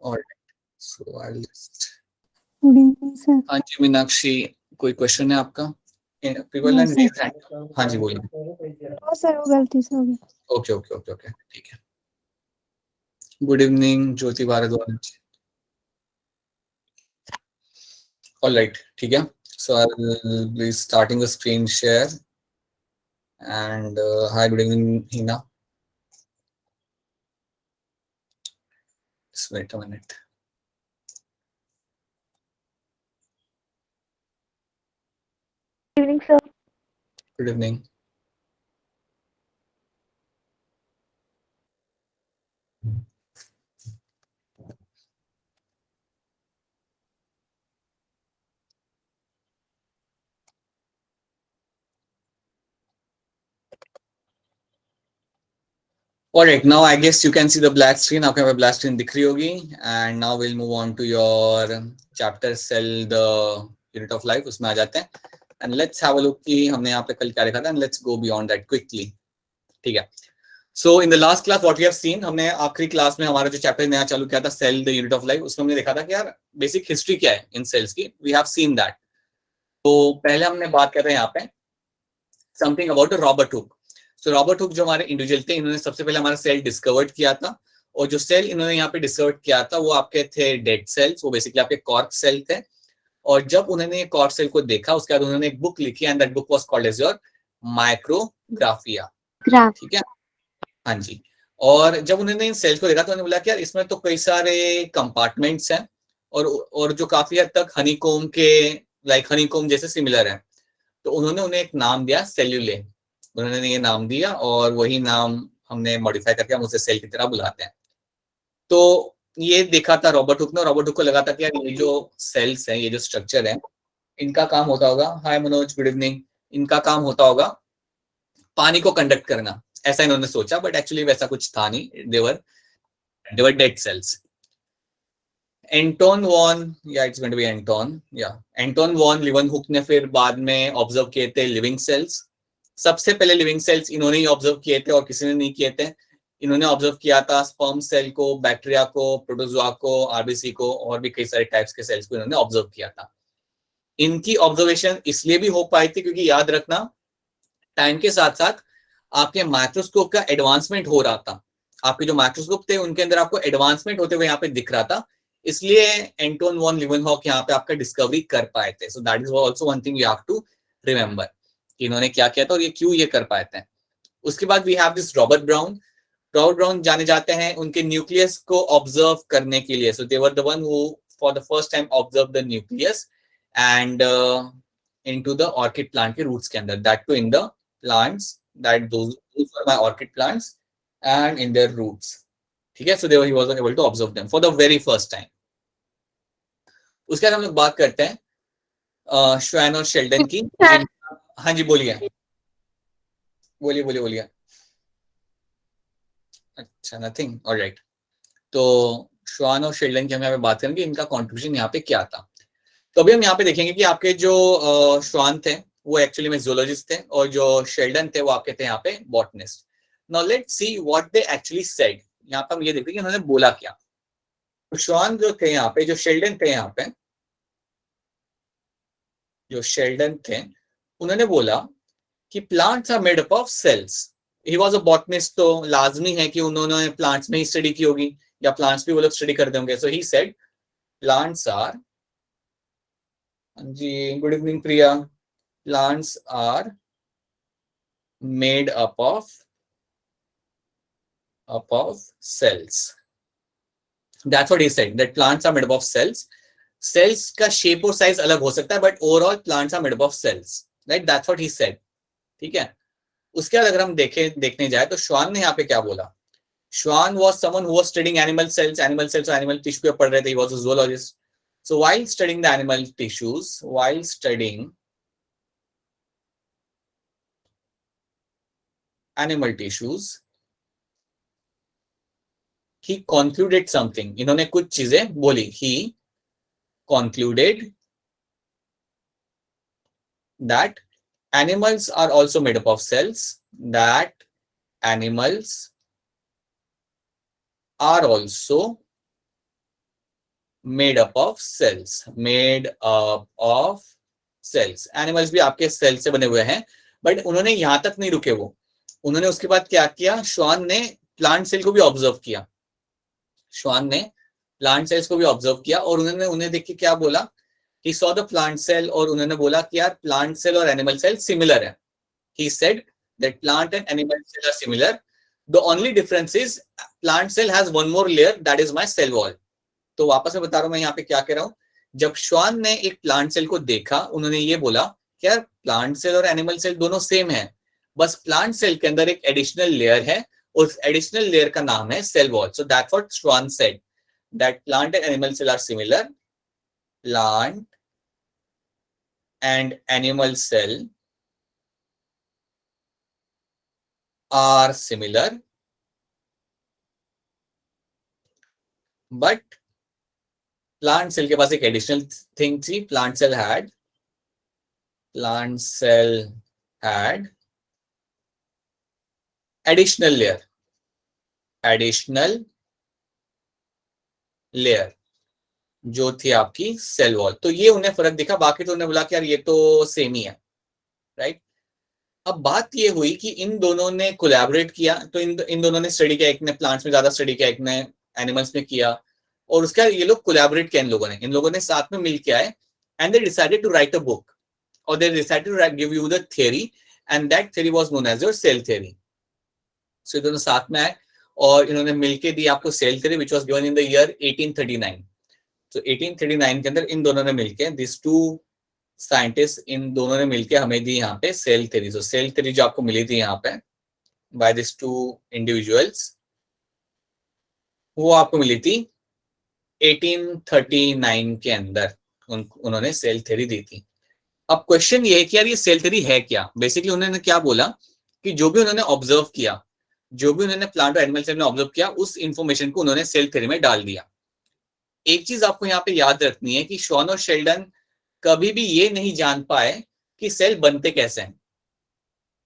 All right. So I'll just. Good evening sir. हाँ जी मीनाक्षी, कोई क्वेश्चन है आपका? People no and sir, raise hand. हाँ जी बोलिए। नो सर, वो गलती से हो गई। ओके ओके ओके ओके, ठीक है। Good evening Jyoti Bhardwaj. All right, ठीक है। So I will be starting the screen share and hi good evening Hina. Just wait a minute. Evening, sir. Good evening. All right, now I guess you can see the black screen. आपको यहाँ पे black screen दिख रही होगी. And now we'll move on to your chapter cell, the unit of life. उसमें आ जाते हैं. And let's have a look कि हमने यहाँ पे कल क्या लिखा था. And let's go beyond that quickly. ठीक है. So in the last class what we have seen, हमने आखिरी क्लास में हमारा जो चैप्टर नया चालू किया था cell the unit of life, उसमें हमने देखा था कि यार बेसिक हिस्ट्री क्या है इन सेल्स की. We have seen that. तो पहले हमने बात कर रहे हैं यहाँ पे something about Robert Hooke. So Robert Hooke जो हमारे इंडिविजुअल थे, इन्होंने सबसे पहले हमारा सेल डिस्कवर्ड किया था. और जो सेल इन्होंने यहाँ पे डिस्कवर्ड किया था वो आपके थे डेड सेल्स, वो बेसिकली आपके कॉर्क सेल थे. और जब उन्होंने कॉर्क सेल को देखा उसके बाद उन्होंने एक बुक लिखी and that book was called as your Micrographia. ठीक है, हाँ जी. और जब उन्होंने इन सेल्स को देखा तो उन्होंने बोला कि यार इसमें तो कई सारे कंपार्टमेंट्स हैं और जो काफी हद तक हनीकोम के लाइक हनीकोम जैसे सिमिलर है. तो उन्होंने उन्हें एक नाम दिया सेल्यूले. उन्होंने ये नाम दिया और वही नाम हमने मॉडिफाई करके हम उसे सेल की तरह बुलाते हैं. तो ये देखा था रॉबर्ट हुक ने. रॉबर्ट हुक को लगा था कि यार ये जो सेल्स हैं, ये जो स्ट्रक्चर है, इनका काम होता होगा, हाय मनोज गुड इवनिंग, इनका काम होता होगा पानी को कंडक्ट करना. ऐसा इन्होंने सोचा, बट एक्चुअली वैसा कुछ था नहीं. They were dead cells. Anton von, या it's going to be Anton, या एंटोन वॉन लीवनहुक ने फिर बाद में ऑब्जर्व किए थे लिविंग सेल्स. सबसे पहले लिविंग सेल्स इन्होंने ही ऑब्जर्व किए थे और किसी ने नहीं किए थे. इन्होंने ऑब्जर्व किया था स्पर्म सेल को, बैक्टीरिया को, प्रोटोजोआ को, आरबीसी को, और भी कई सारे टाइप्स के सेल्स को इन्होंने ऑब्जर्व किया था. इनकी ऑब्जर्वेशन इसलिए भी हो पाई थी क्योंकि याद रखना टाइम के साथ साथ आपके माइक्रोस्कोप का एडवांसमेंट हो रहा था. आपके जो माइक्रोस्कोप थे उनके अंदर आपको एडवांसमेंट होते हुए यहाँ पे दिख रहा था. इसलिए एंटोन वॉन लीवनहॉक यहाँ पे आपका डिस्कवरी कर पाए थे. So that is also one thing you have to remember कि इन्होंने क्या किया था और ये क्यों ये कर पाए थे. उसके बाद we have this Robert Brown. Robert Brown जाने जाते हैं उनके न्यूक्लियस को ऑब्जर्व करने के लिए. So they were the one who for the first time observe the nucleus and into the orchid plant के रूट्स के अंदर, that too in the plants, that those were my orchid plants and in their roots. ठीक है, so he was able to observe them for the very first time. उसके बाद हम लोग बात करते हैं श्वान और शेल्डन की. हाँ जी बोलिए बोलिए बोलिए बोलिए. अच्छा नथिंग, ऑलराइट. तो श्वान और शेल्डन की हम यहाँ पे बात करेंगे, इनका कॉन्ट्रीब्यूशन यहाँ पे क्या था. तो अभी हम यहाँ पे देखेंगे कि आपके जो श्वान थे वो एक्चुअली में जूलॉजिस्ट थे और जो शेल्डन थे वो आपके थे यहाँ पे botanist. Now let's see what they actually said. यहाँ पे हम ये देखते हैं कि उन्होंने बोला क्या. तो श्वान जो थे यहाँ पे, जो शेल्डन थे यहाँ पे, जो शेल्डन थे उन्होंने बोला कि plants are made up of cells. He was a botanist, तो लाजमी है कि उन्होंने प्लांट्स में ही स्टडी की होगी या प्लांट्स भी वो लोग स्टडी करते होंगे. So he said plants are, जी good evening Priya, plants are made up of cells. That's what he said, that plants are made up of cells. Cells का shape और size अलग हो सकता है, but overall plants are made up of cells. Right? That's what he said. ठीक है. उसके बाद अगर हम देखने जाए तो श्वान ने यहाँ पे क्या बोला. श्वान was someone who was studying animal cells और animal tissue पे पढ़ रहे थे. He was a zoologist. So while studying the animal tissues, while studying animal tissues, he concluded something. इन्होंने कुछ चीजें बोली. He concluded that animals are also made up of cells, that animals are also made up of cells, made up of cells. Animals भी आपके cell से बने हुए हैं, बट उन्होंने यहां तक नहीं रुके वो, उन्होंने उसके बाद क्या किया, श्वान ने प्लांट सेल को भी ऑब्जर्व किया, श्वान ने प्लांट सेल्स को भी ऑब्जर्व किया और उन्होंने उन्हें देख के क्या बोला, he saw the plant cell, और उन्होंने बोला कि यार प्लांट सेल और एनिमल सेल सिमिलर है। He said that plant and animal cell are similar. The only difference is plant cell has one more layer, that is my cell wall. तो वापस मैं बता रहा हूं मैं यहाँ पे क्या कह रहा हूं, जब श्वान ने एक प्लांट सेल को देखा उन्होंने ये बोला कि यार प्लांट सेल और एनिमल सेल दोनों सेम है, बस प्लांट सेल के अंदर एक एडिशनल लेयर है, उस एडिशनल लेयर का नाम है cell wall. So that's what Schwann said, that plant and animal cell are similar, plant and animal cell are similar, but plant cell के पास एक additional thing थी, plant cell had additional layer जो थी आपकी cell wall. तो ये उन्हें फर्क दिखा, बाकी तो उन्हें बोला कि यार ये तो सेम ही है, राइट। अब बात ये हुई कि इन दोनों ने कोलैबोरेट किया, तो इन दोनों ने स्टडी किया, एक ने प्लांट्स में ज्यादा स्टडी किया, एक ने एनिमल्स में किया, और उसका ये लोग कोलैबोरेट किया, इन लोगों ने साथ में मिल के आए, and they decided to write a book, और they decided to give you the theory, and that theory was known as your cell theory. So दोनों साथ में आए और इन्होंने मिलके दी आपको cell theory, which was given in the year 1839। तो 1839 के अंदर इन दोनों ने मिलके, दिस टू साइंटिस्ट, इन दोनों ने मिलके हमें दी यहाँ पे सेल थ्योरी। तो सेल थ्योरी जो आपको मिली थी यहाँ पे बाय दिस टू इंडिविजुअल्स, वो आपको मिली थी 1839 के अंदर, उन्होंने सेल थ्योरी दी थी। अब क्वेश्चन ये है कि यार ये सेल थ्योरी है क्या। बेसिकली उन्होंने क्या बोला कि जो भी उन्होंने ऑब्जर्व किया, जो भी उन्होंने प्लांट और एनिमल सेल में ऑब्जर्व किया, उस इंफॉर्मेशन को उन्होंने सेल थ्योरी में डाल दिया। एक चीज आपको यहाँ पे याद रखनी है कि शॉन और शेल्डन कभी भी ये नहीं जान पाए कि सेल बनते कैसे हैं।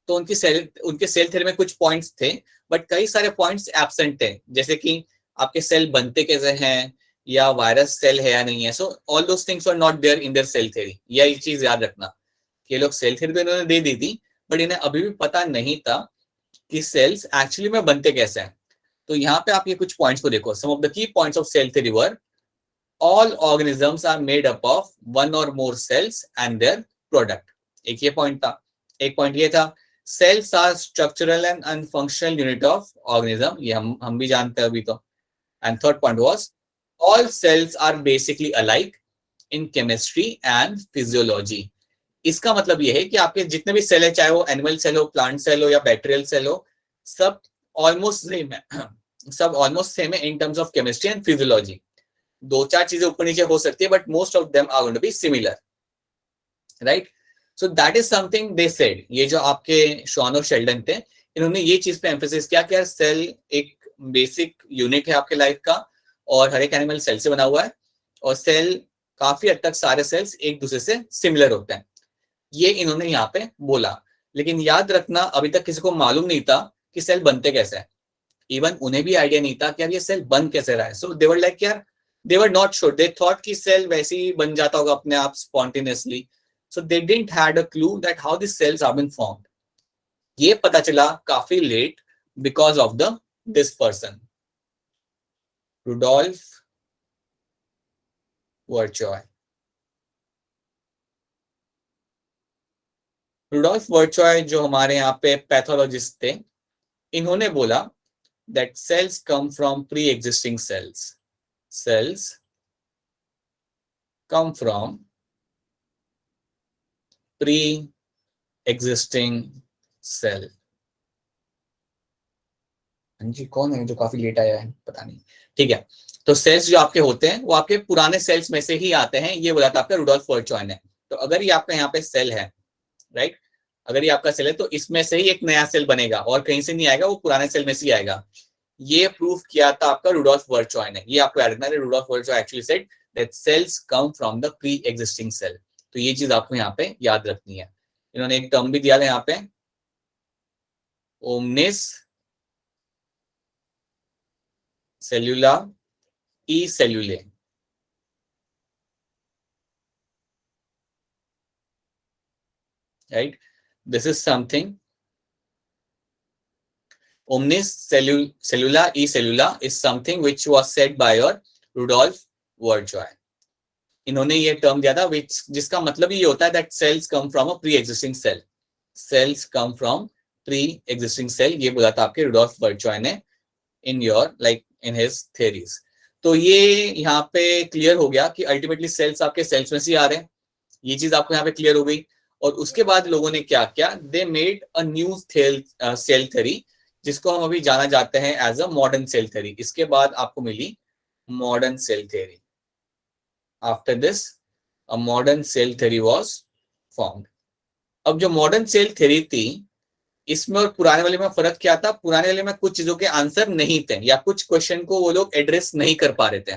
तो उनके सेल थ्योरी में कुछ पॉइंट्स थे, बट कई सारे पॉइंट्स एब्सेंट थे, जैसे कि आपके सेल बनते कैसे हैं, या वायरस सेल है या नहीं है। So all those things are not there in there cell theory. ये चीज याद रखना कि ये लोग सेल थ्योरी तो इन्होंने दे दी थी, बट इन्हें अभी भी पता नहीं था कि सेल्स एक्चुअली में बनते कैसे हैं। तो यहाँ पे आप ये कुछ पॉइंट्स को देखो, some of the key points of cell theory were all organisms are made up of one or more cells and their product। एक ये पॉइंट था। एक पॉइंट ये था, cells are structural and functional unit of organism, ये हम भी जानते हैं अभी तो। and third point was all cells are basically alike in chemistry and physiology। इसका मतलब ये है कि आपके जितने भी सेल है, चाहे वो एनिमल सेल हो, प्लांट सेल हो या बैक्टीरियल सेल हो, सब ऑलमोस्ट सेम है, सब ऑलमोस्ट सेम है in terms of chemistry and physiology. दो चार चीजें ऊपर नीचे हो सकती है, but most of them are going to be similar, right. So that is something they said. ये जो आपके शॉन और शेल्डन थे, इन्होंने ये चीज पे एम्फेसिस किया कि यार सेल एक बेसिक यूनिट है आपके लाइफ का, और हर एक एनिमल सेल से बना हुआ है, और सेल काफी हद तक सारे सेल्स एक दूसरे से सिमिलर होते हैं, ये इन्होंने यहाँ पे बोला। लेकिन याद रखना, अभी तक किसी को मालूम नहीं था कि सेल बनते कैसे हैं। इवन उन्हें भी आइडिया नहीं था कि यार ये सेल बन कैसे रहा है। सो दे वर लाइक यार, they were not sure, they thought कि सेल वैसे ही बन जाता होगा अपने आप spontaneously, so they didn't had a clue that how the cells have been formed। ये पता चला काफी late because of the this person, Rudolf Virchow। Rudolf Virchow जो हमारे यहाँ पे पैथोलॉजिस्ट थे, इन्होंने बोला that cells come from pre-existing cells, cells come from pre-existing cell। हाँ जी, कौन है जो काफी लेट आया है, पता नहीं, ठीक है। तो सेल्स जो आपके होते हैं वो आपके पुराने सेल्स में से ही आते हैं, ये बोला था आपका रुडोल्फ वर्चॉय ने। तो अगर ये आपका यहाँ पे सेल है, राइट, अगर ये आपका सेल है, तो इसमें से ही एक नया सेल बनेगा और कहीं से नहीं आएगा, वो पुराने सेल में से ही आएगा। ये प्रूफ किया था आपका रुडोल्फ वर्चॉय ने। ये आपको याद रखना है, Rudolf Virchow actually said that cells come from the pre existing cell. तो ये चीज आपको यहाँ पे याद रखनी है। इन्होंने एक टर्म भी दिया था यहाँ पे, omnis सेल्यूला E सेल्यूले। right? This is something. Omnis cellula e cellula is something which was said by your Rudolf Virchow. इन्होंने ये टर्म दिया था which जिसका मतलब ये होता है that cells come from a pre-existing cell. Cells come from pre-existing cell. ये बोला था आपके रुडोल्फ वर्चॉय ने in your like in his theories. तो ये यहाँ पे क्लियर हो गया कि अल्टीमेटली सेल्स आपके सेल्स में से आ रहे हैं. ये चीज आपको यहाँ पे क्लियर हो गई. और उसके बाद लोगों ने क्या किया, they made a new cell theory जिसको हम अभी जाना जाते हैं as a modern cell theory. इसके बाद आपको मिली modern cell theory. After this a modern cell theory was formed. अब जो मॉडर्न सेल थ्योरी थी इसमें और पुराने वाले में फर्क क्या था, पुराने वाले में कुछ चीजों के आंसर नहीं थे या कुछ क्वेश्चन को वो लोग एड्रेस नहीं कर पा रहे थे,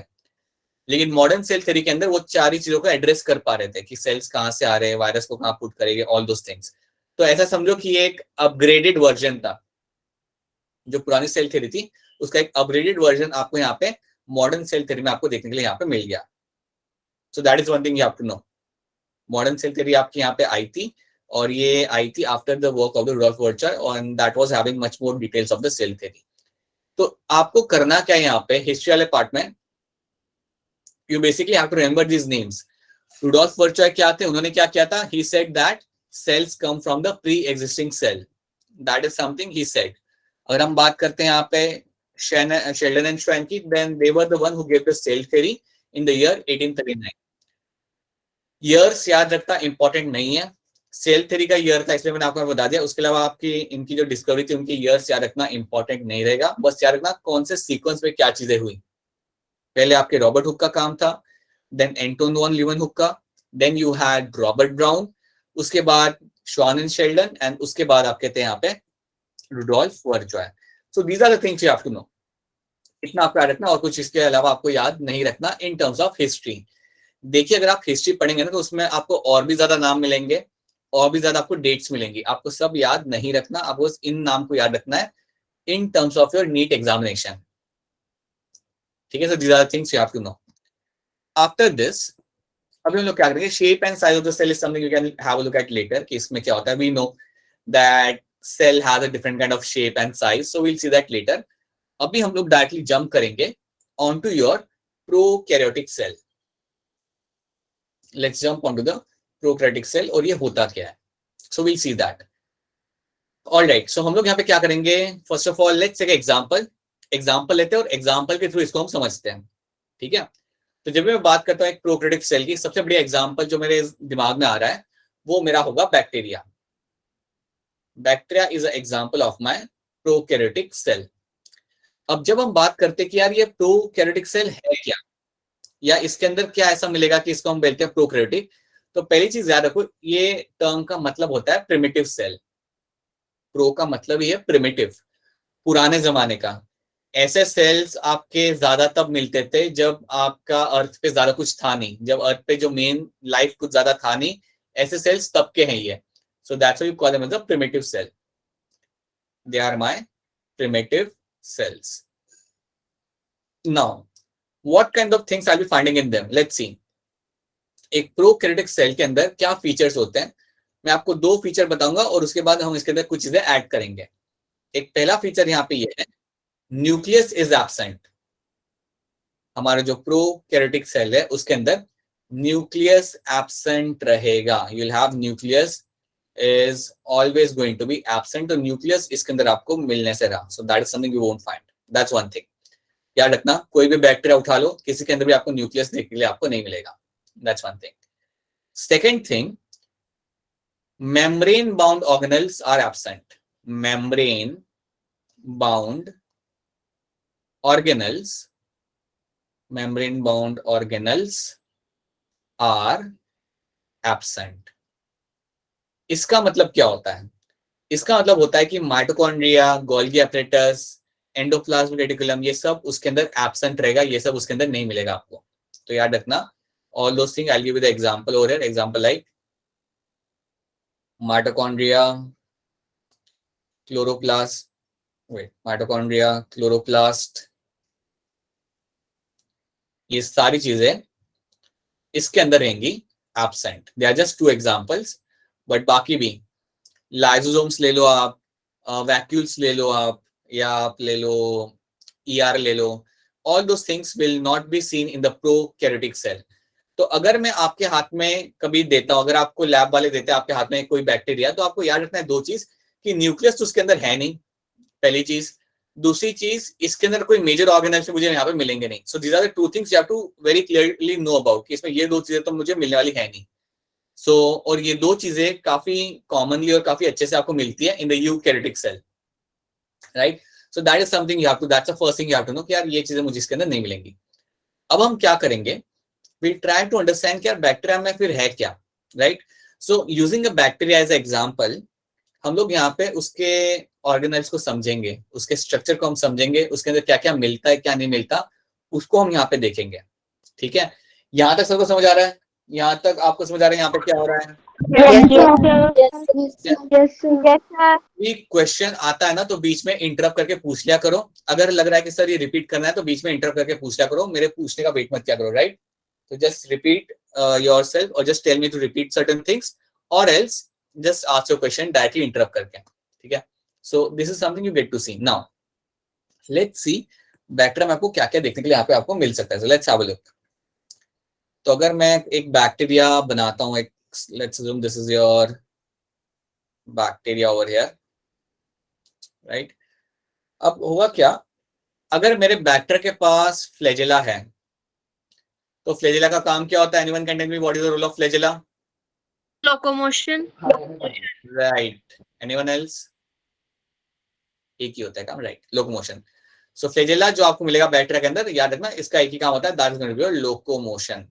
लेकिन मॉडर्न सेल थ्योरी के अंदर वो चार ही चीजों को एड्रेस कर पा रहे थे कि सेल्स कहाँ से आ रहे हैं, वायरस को कहाँ पुट करेंगे, ऑल दोस थिंग्स. तो ऐसा समझो कि ये एक अपग्रेडेड वर्जन था. जो पुरानी सेल थ्योरी थी उसका एक अपग्रेडेड वर्जन आपको यहाँ पे मॉडर्न सेल थ्योरी में आपको देखने के लिए यहाँ पे मिल गया. So that is one thing you have to know. Modern cell theory आपकी यहाँ पे आई थी और ये आई थी after the work of the Rudolf Virchow and that was having much more details of the cell theory. तो आपको करना क्या है यहाँ पे हिस्ट्री वाले पार्ट में, you basically have to remember these names. Rudolf Virchow क्या थे, उन्होंने क्या किया था, he said that cells come from the pre existing cell. That is something he said. अगर हम बात करते हैं यहाँ पे शेल्डन एंड श्वाइन की, then they were the one who gave the cell theory in the year 1839. Years याद रखना इंपॉर्टेंट नहीं है. सेल थ्योरी का ईयर था इसलिए मैंने आपको बता दिया. उसके अलावा आपकी इनकी जो डिस्कवरी थी उनकी ईयर्स याद रखना इंपॉर्टेंट नहीं रहेगा. बस याद रखना कौन से सीक्वेंस में क्या चीजें हुई. पहले आपके रॉबर्ट हुक का काम था, देन एंटोन वॉन लीeuwenhoek का, then you had Robert Brown, उसके बाद श्वान एंड शेल्डन एंड उसके बाद आप कहते हैं यहाँ पे Rudolf Virchow. So these are the things you have to know. इतना आपको याद रखना और कुछ इसके अलावा आपको याद नहीं रखना इन टर्म्स ऑफ हिस्ट्री. देखिए अगर आप हिस्ट्री पढ़ेंगे ना तो उसमें आपको और भी ज्यादा नाम मिलेंगे और भी ज्यादा आपको डेट्स मिलेंगी. आपको सब याद नहीं रखना, आपको इन नाम को याद रखना है in terms of your NEET examination. ठीक है, so these are things you have to know. After this अभी हम लोग क्या करेंगे, shape and size of the cell is something you can have a look at later कि इसमें क्या होता है. We know that cell has a different kind of shape and size, so we will see that later. अभी हम लोग directly jump करेंगे on to your prokaryotic cell. Let's jump on to the prokaryotic cell और ये होता क्या है. So we'll see that. Alright, so हम लोग यहाँ पे क्या करेंगे, first of all let's take example लेते हैं और एग्जांपल के थ्रू इसको हम समझते हैं. ठीक है, तो जब मैं बात करता हूँ एक प्रोकैरियोटिक सेल की, सबसे बढ़िया एग्जांपल जो मेरे दिमाग में आ रहा है वो मेरा होगा bacteria. Bacteria is a example of my prokaryotic cell. अब जब हम बात करते हैं कि यार ये प्रोकैरियोटिक सेल है क्या, या इसके अंदर क्या ऐसा मिलेगा कि इसको हम बोलते हैं प्रोकैरियोटिक, तो पहली चीज याद रखो ये टर्म का मतलब होता है प्रिमिटिव सेल. प्रो का मतलब ही है प्रिमिटिव, पुराने जमाने का. ऐसे सेल्स आपके ज्यादा तब मिलते थे जब आपका अर्थ पे ज्यादा कुछ था नहीं, जब अर्थ पे जो मेन लाइफ कुछ ज्यादा था नहीं. ऐसे सेल्स तब के हैं ये. So that's why you call them as a primitive cell. They are my primitive cells. Now what kind of things I'll be finding in them? Let's see. एक प्रोकैरियोटिक सेल के अंदर क्या फीचर्स होते हैं, मैं आपको दो फीचर बताऊंगा और उसके बाद हम इसके अंदर कुछ चीजें ऐड करेंगे. एक पहला फीचर यहाँ पे ये है, न्यूक्लियस इज एब्सेंट. हमारा जो प्रोकैरियोटिक सेल है उसके अंदर न्यूक्लियस एब्सेंट रहेगा. You will have nucleus is always going to be absent. तो न्यूक्लियस इसके अंदर आपको मिलने से रहा. So that is something you won't find. That's one thing. याद रखना कोई भी बैक्टीरिया उठा लो, किसी के अंदर भी आपको न्यूक्लियस देखने के लिए आपको नहीं मिलेगा. That's one thing. Second thing, membrane bound organelles are absent. Membrane bound organelles are absent. इसका मतलब क्या होता है, इसका मतलब होता है कि mitochondria, Golgi apparatus, endoplasmic reticulum ये सब उसके अंदर एब्सेंट रहेगा. ये सब उसके अंदर नहीं मिलेगा आपको. तो याद रखना all those things. I'll give you the example over here. Example like mitochondria, chloroplast, ये सारी चीजें इसके अंदर रहेंगी absent. They are just two examples, but बाकी भी लाइसोसोम्स ले लो आप, वैक्यूल्स ले लो आप, या आप ले लो ER ले लो, all those things will not be seen in the prokaryotic cell. तो अगर मैं आपके हाथ में कभी देता हूं, अगर आपको लैब वाले देते हैं आपके हाथ में कोई बैक्टीरिया, तो आपको याद रखना है दो चीज, कि न्यूक्लियस तो उसके अंदर है नहीं, पहली चीज। दूसरी चीज, इसके अंदर कोई मेजर ऑर्गेनिज्म मुझे यहाँ पे मिलेंगे नहीं। So these are the two things you have to very clearly know about, कि इसमें ये दो चीजें तो मुझे मिलने वाली है नहीं। सो और ये दो चीजें काफी कॉमनली और काफी अच्छे से आपको मिलती है in the eukaryotic cell, right. So that is something you have to, that's the first thing you have to know कि यार ये चीजें मुझे इसके अंदर नहीं मिलेंगी। अब हम क्या करेंगे, we'll try to understand कि यार बैक्टीरिया में फिर है क्या, right. So using a bacteria as example, हम लोग यहाँ पे उसके ऑर्गेनेल्स को समझेंगे, उसके स्ट्रक्चर को हम समझेंगे, उसके अंदर क्या क्या मिलता है क्या नहीं मिलता, उसको हम यहाँ पे देखेंगे। ठीक है, यहाँ तक सबको समझ आ रहा है? यहाँ तक आपको समझ आ रहा है यहाँ पे क्या हो रहा है? क्वेश्चन आता है ना तो बीच में इंटरप्ट करके पूछ लिया करो। अगर लग रहा है कि सर ये रिपीट करना है तो बीच में इंटरप्ट करके पूछ लिया करो, मेरे पूछने का वेट मत किया करो, right. So just repeat yourself or just tell me to repeat certain things, or else just ask your question directly interrupt करके, ठीक है। So this is something you get to see now. Let's see bacteria में आपको क्या क्या देखने के लिए यहाँ पे आपको मिल सकता है। So let's have a look. तो अगर मैं एक बैक्टीरिया बनाता हूँ, एक let's assume this is your bacteria over here, right? अब होगा क्या, अगर मेरे बैक्टीरिया के पास फ्लैजेला है, तो फ्लैजेला का काम क्या होता है? Anyone can tell me what is the role of flagella? Locomotion. Right, anyone else? एक ही होता है काम, राइट, लोकोमोशन। सो फ्लैजेला जो आपको मिलेगा बैक्टीरिया के अंदर, याद रखना इसका एक ही काम होता है, that is going to be locomotion.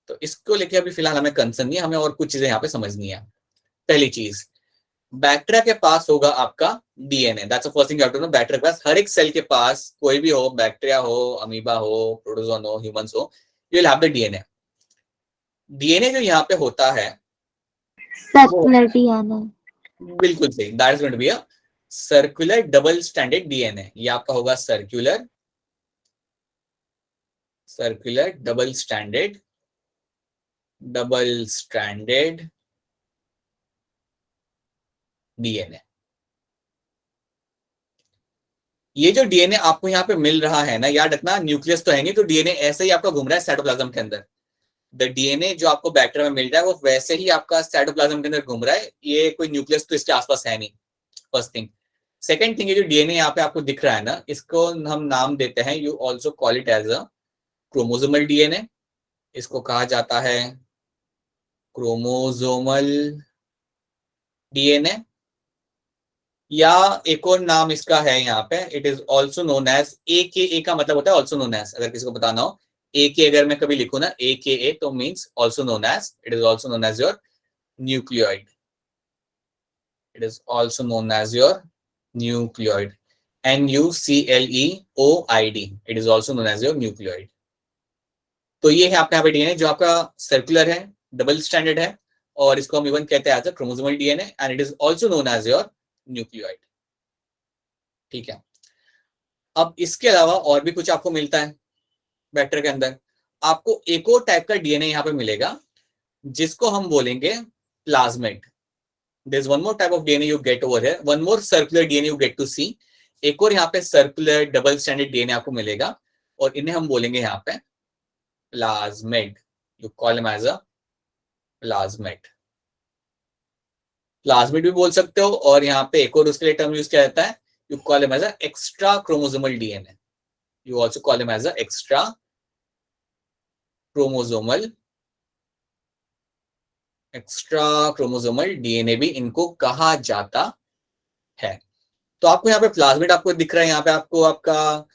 तो इसको लेके अभी फिलहाल हमें कंसर्न नहीं है, हमें और कुछ चीजें यहाँ पे समझनी है। पहली चीज, बैक्टीरिया के पास होगा आपका DNA, that's the first thing you have to know. Bacteria के पास, हर एक सेल के पास, कोई भी हो, बैक्टीरिया हो, अमीबा हो, प्रोटोजोन हो, ह्यूमंस हो, you will have the DNA. DNA जो यहाँ पे होता है, सर्कुलर डीएनए, बिल्कुल सही, that is going to be a circular double standard DNA. ये आपका होगा सर्कुलर डबल स्टैंडर्ड डीएनए। ये जो डीएनए आपको यहाँ पे मिल रहा है ना, याद रखना न्यूक्लियस तो है नहीं, तो डीएनए ऐसे ही आपका घूम रहा है साइटोप्लाज्म के अंदर। द डीएनए जो आपको बैक्टीरिया में मिल रहा है वो वैसे ही आपका साइटोप्लाज्म के अंदर घूम रहा है, ये कोई न्यूक्लियस तो इसके आसपास है नहीं, फर्स्ट थिंग। सेकेंड थिंग, ये जो डीएनए यहाँ पे आपको दिख रहा है ना, इसको हम नाम देते हैं, you also call it as a chromosomal DNA. इसको कहा जाता है क्रोमोसोमल डीएनए, या एक और नाम इसका है यहाँ पे, it is also known as AKA। का मतलब होता है ऑल्सो नोन एज, अगर किसी को बताना हो AKA अगर मैं कभी लिखूं ना AKA, तो means also known as, it is also known as your nucleoid. It is also known as your nucleoid, NUCLEOID, it is also known as your nucleoid. तो ये है आपका यहाँ पे डीएनए जो आपका सर्कुलर है, डबल स्टैंडर्ड है, और इसको हम इवन कहते हैं as a chromosomal DNA, and it is also known as your nucleoid. ठीक है, अब इसके अलावा और भी कुछ आपको मिलता है बैक्टीरिया के अंदर। आपको एक और टाइप का डीएनए यहाँ पे मिलेगा जिसको हम बोलेंगे plasmid. There is one more type of DNA you get over here, one more circular DNA you get to see. एक और यहाँ पे सर्कुलर डबल स्टैंडर्ड डीएनए आपको मिलेगा, और इन्हें हम बोलेंगे यहाँ पे plasmid. You call him as a plasmid, plasmid भी बोल सकते हो, और यहाँ पे एक और उसके लिए टर्म यूज किया जाता है, you call him as a extra chromosomal DNA. You also call him as a extra chromosomal DNA भी इनको कहा जाता है। तो आपको यहाँ पे प्लाज्मिड आपको दिख रहा है, यहाँ पे आपको आपका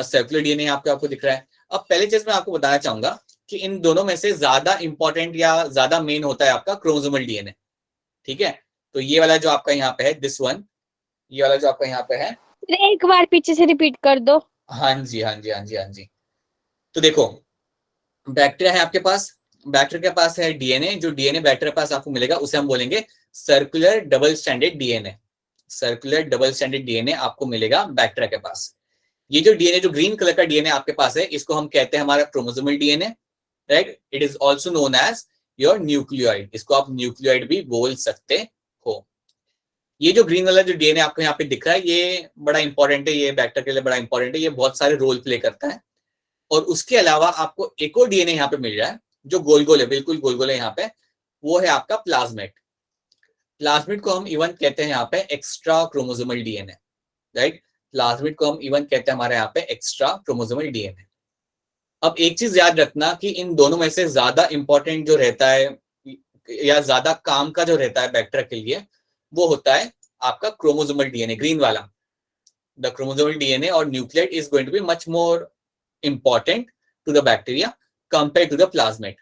सर्कुलर डीएनए यहाँ पे आपको दिख रहा है। अब पहले चीज मैं आपको बताना चाहूंगा कि इन दोनों में से ज्यादा इंपॉर्टेंट या ज्यादा मेन होता है आपका क्रोमोसोमल डीएनए। ठीक है, तो ये वाला जो आपका यहाँ पे है, दिस वन, ये वाला जो आपका यहाँ पे है, एक बार पीछे से रिपीट कर दो। हाँ जी हाँ जी हाँ जी हाँ जी। तो देखो, बैक्टीरिया है आपके पास, बैक्टीरिया के पास है डीएनए, जो डीएनए बैक्टीरिया के पास आपको मिलेगा उसे हम बोलेंगे circular double standard DNA. Circular double standard DNA आपको मिलेगा बैक्टीरिया के पास। ये जो डीएनए, जो ग्रीन कलर का डीएनए आपके पास है, इसको हम कहते हैं हमारा chromosomal DNA, right. It is also known as your nucleoid, इसको आप न्यूक्लियोइड भी बोल सकते हो। ये जो ग्रीन वाला जो डीएनए आपको यहाँ पे दिख रहा है, ये बड़ा इंपॉर्टेंट है, ये बैक्टीरिया के लिए बड़ा इंपॉर्टेंट है, ये बहुत सारे रोल प्ले करता है। और उसके अलावा आपको एक और डीएनए यहाँ पे मिल रहा है जो गोल गोल है, बिल्कुल गोल गोल है यहाँ पे, वो है आपका प्लाज्मिड। प्लाज्मिड को हम इवन कहते हैं यहाँ पे extra chromosomal DNA, right. Plasmid को हम इवन कहते हैं हमारे यहाँ पे एक्स्ट्रा क्रोमोसोमल डीएनए। अब एक चीज याद रखना कि इन दोनों में से ज्यादा इंपॉर्टेंट जो रहता है या ज्यादा काम का जो रहता है बैक्टीरिया के लिए, वो होता है आपका क्रोमोसोमल डीएनए, ग्रीन वाला। द क्रोमोसोमल डीएनए और nucleoid is going to be much more important to the bacteria compare to the plasmid.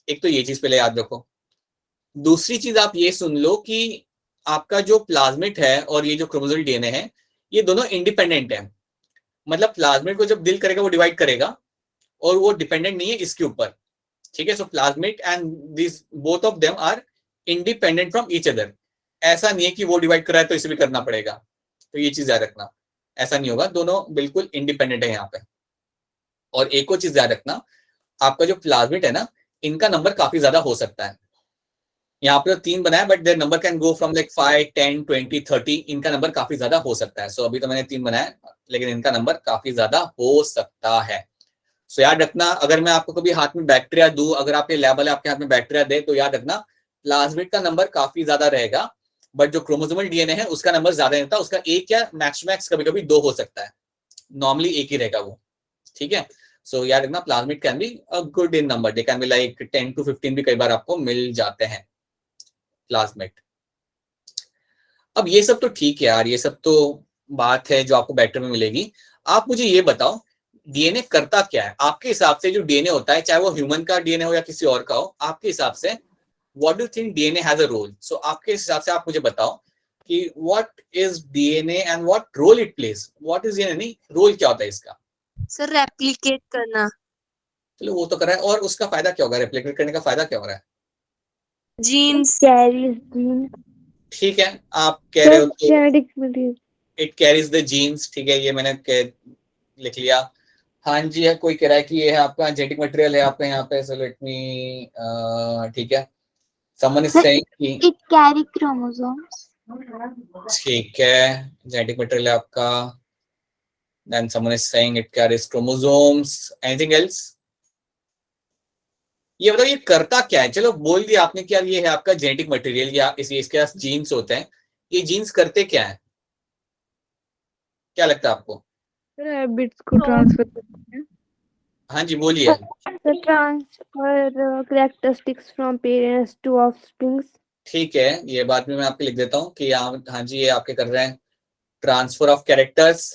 एक तो ये चीज पहले याद रखो। दूसरी चीज आप ये सुन लो कि आपका जो प्लाज्मिड है और ये जो क्रोमोसोमल डीएनए है, ये दोनों इंडिपेंडेंट है। मतलब प्लाज्मिड को जब दिल करेगा वो डिवाइड करेगा, और वो डिपेंडेंट नहीं है इसके ऊपर, ठीक है। So plasmid and this both of them are independent from each other. ऐसा नहीं है कि वो डिवाइड कर रहा है तो इसे भी करना पड़ेगा, तो ये चीज याद रखना, ऐसा नहीं होगा, दोनों बिल्कुल इंडिपेंडेंट है यहाँ पे। और एक और चीज याद रखना, आपका जो प्लाज्मिड है ना, इनका नंबर काफी ज्यादा हो सकता है। यहाँ पे तो 3 बनाया, but their number can go from like 5, 10, 20, 30। इनका नंबर काफी ज्यादा हो सकता है। सो अभी तो मैंने 3 बनाया, लेकिन इनका नंबर काफी ज्यादा हो सकता है। सो याद रखना, अगर मैं आपको कभी हाथ में बैक्टीरिया दूं, अगर आपके लैब वाले आपके हाथ में बैक्टीरिया दे, तो याद रखना प्लाज्मिड का नंबर काफी ज्यादा रहेगा, बट जो क्रोमोसोमल डीएनए है उसका नंबर ज्यादा नहीं होता, उसका 1 या मैक्स कभी कभी 2 हो सकता है, नॉर्मली 1 ही रहेगा वो, ठीक है। सो याद रखना plasmid can be a good in number, they can be like 10 to 15 भी कई बार आपको मिल जाते हैं प्लाज्मिड। अब ये सब तो ठीक है यार, ये सब तो बात है जो आपको बैक्टीरिया में मिलेगी। आप मुझे ये बताओ डीएनए करता क्या है आपके हिसाब से। जो डीएनए होता है, चाहे वो ह्यूमन का डीएनए हो या किसी और का हो, आपके हिसाब से what do think DNA has a role. So आपके हिसाब से आप मुझे बताओ कि what is DNA and what role it plays. What is DNA, role क्या होता है इसका? सर रेप्लिकेट करना। चलो वो तो कर रहा है, और उसका फायदा क्या होगा, रेप्लिकेट करने का फायदा क्या हो रहा है? जीन्स। कैरीज जीन, ठीक है, आप कह रहे हो तो genetic material. It carries the genes, ठीक है, ये मैंने लिख लिया। हाँ जी, है कोई कह रहा है कि ये है आपका जेनेटिक मटेरियल है आपका यहाँ पे। सो लेट मी, ठीक है, समवन इज सेइंग कि इट कैरी क्रोमोसोम्स। ठीक है, जेनेटिक मटेरियल है आपका। Then someone is saying it carries chromosomes. Anything else? ये बताओ ये करता क्या है? चलो बोल दिया आपने कि यार ये है आपका जेनेटिक मटेरियल, या इसके पास जीन्स होते हैं। ये जीन्स करते क्या है, क्या लगता है आपको? हैबिट्स को ट्रांसफर करते हैं। हाँ जी बोलिए। The transfer characteristics from parents to offsprings. ठीक है, ये बात भी मैं आपके लिख देता हूँ कि हाँ जी, ये आपके कर रहे हैं transfer of characters.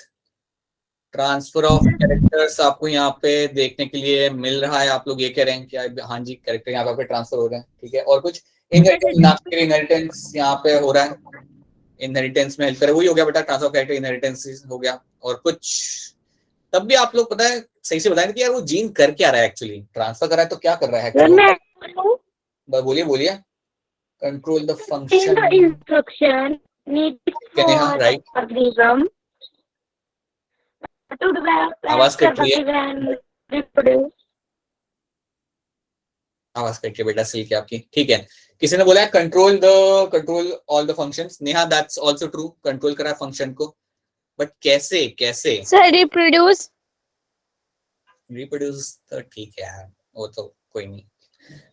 Transfer of characters आपको यहाँ पे देखने के लिए मिल रहा है। आप लोग ये कह रहे हैं कि हाँ जी, कैरेक्टर यहाँ पे ट्रांसफर हो रहे हैं, ठीक है। और कुछ इनहेरिटेंस यहाँ पे हो रहा है, इनहेरिटेंस में हेल्प करे, वही हो गया बेटा, ट्रांसफर ऑफ कैरेक्टर इनहेरिटेंस हो गया। और कुछ तब भी आप लोग पता है सही से बताएं कि यार वो जीन कर क्या रहा है, एक्चुअली ट्रांसफर कर रहा है तो क्या कर रहा है एक्चुअली? बोलिए बोलिए। Control the function instruction Neha, right. आवाज कट रही है, आवाज कट के बेटा सिल्क है आपकी, ठीक है। किसी ने बोला है control all the functions. Neha that's also true, control करा फंक्शन को, बट कैसे कैसे? Sir reproduce. रिप्रोड्यूस तो ठीक है यार, वो तो कोई नहीं।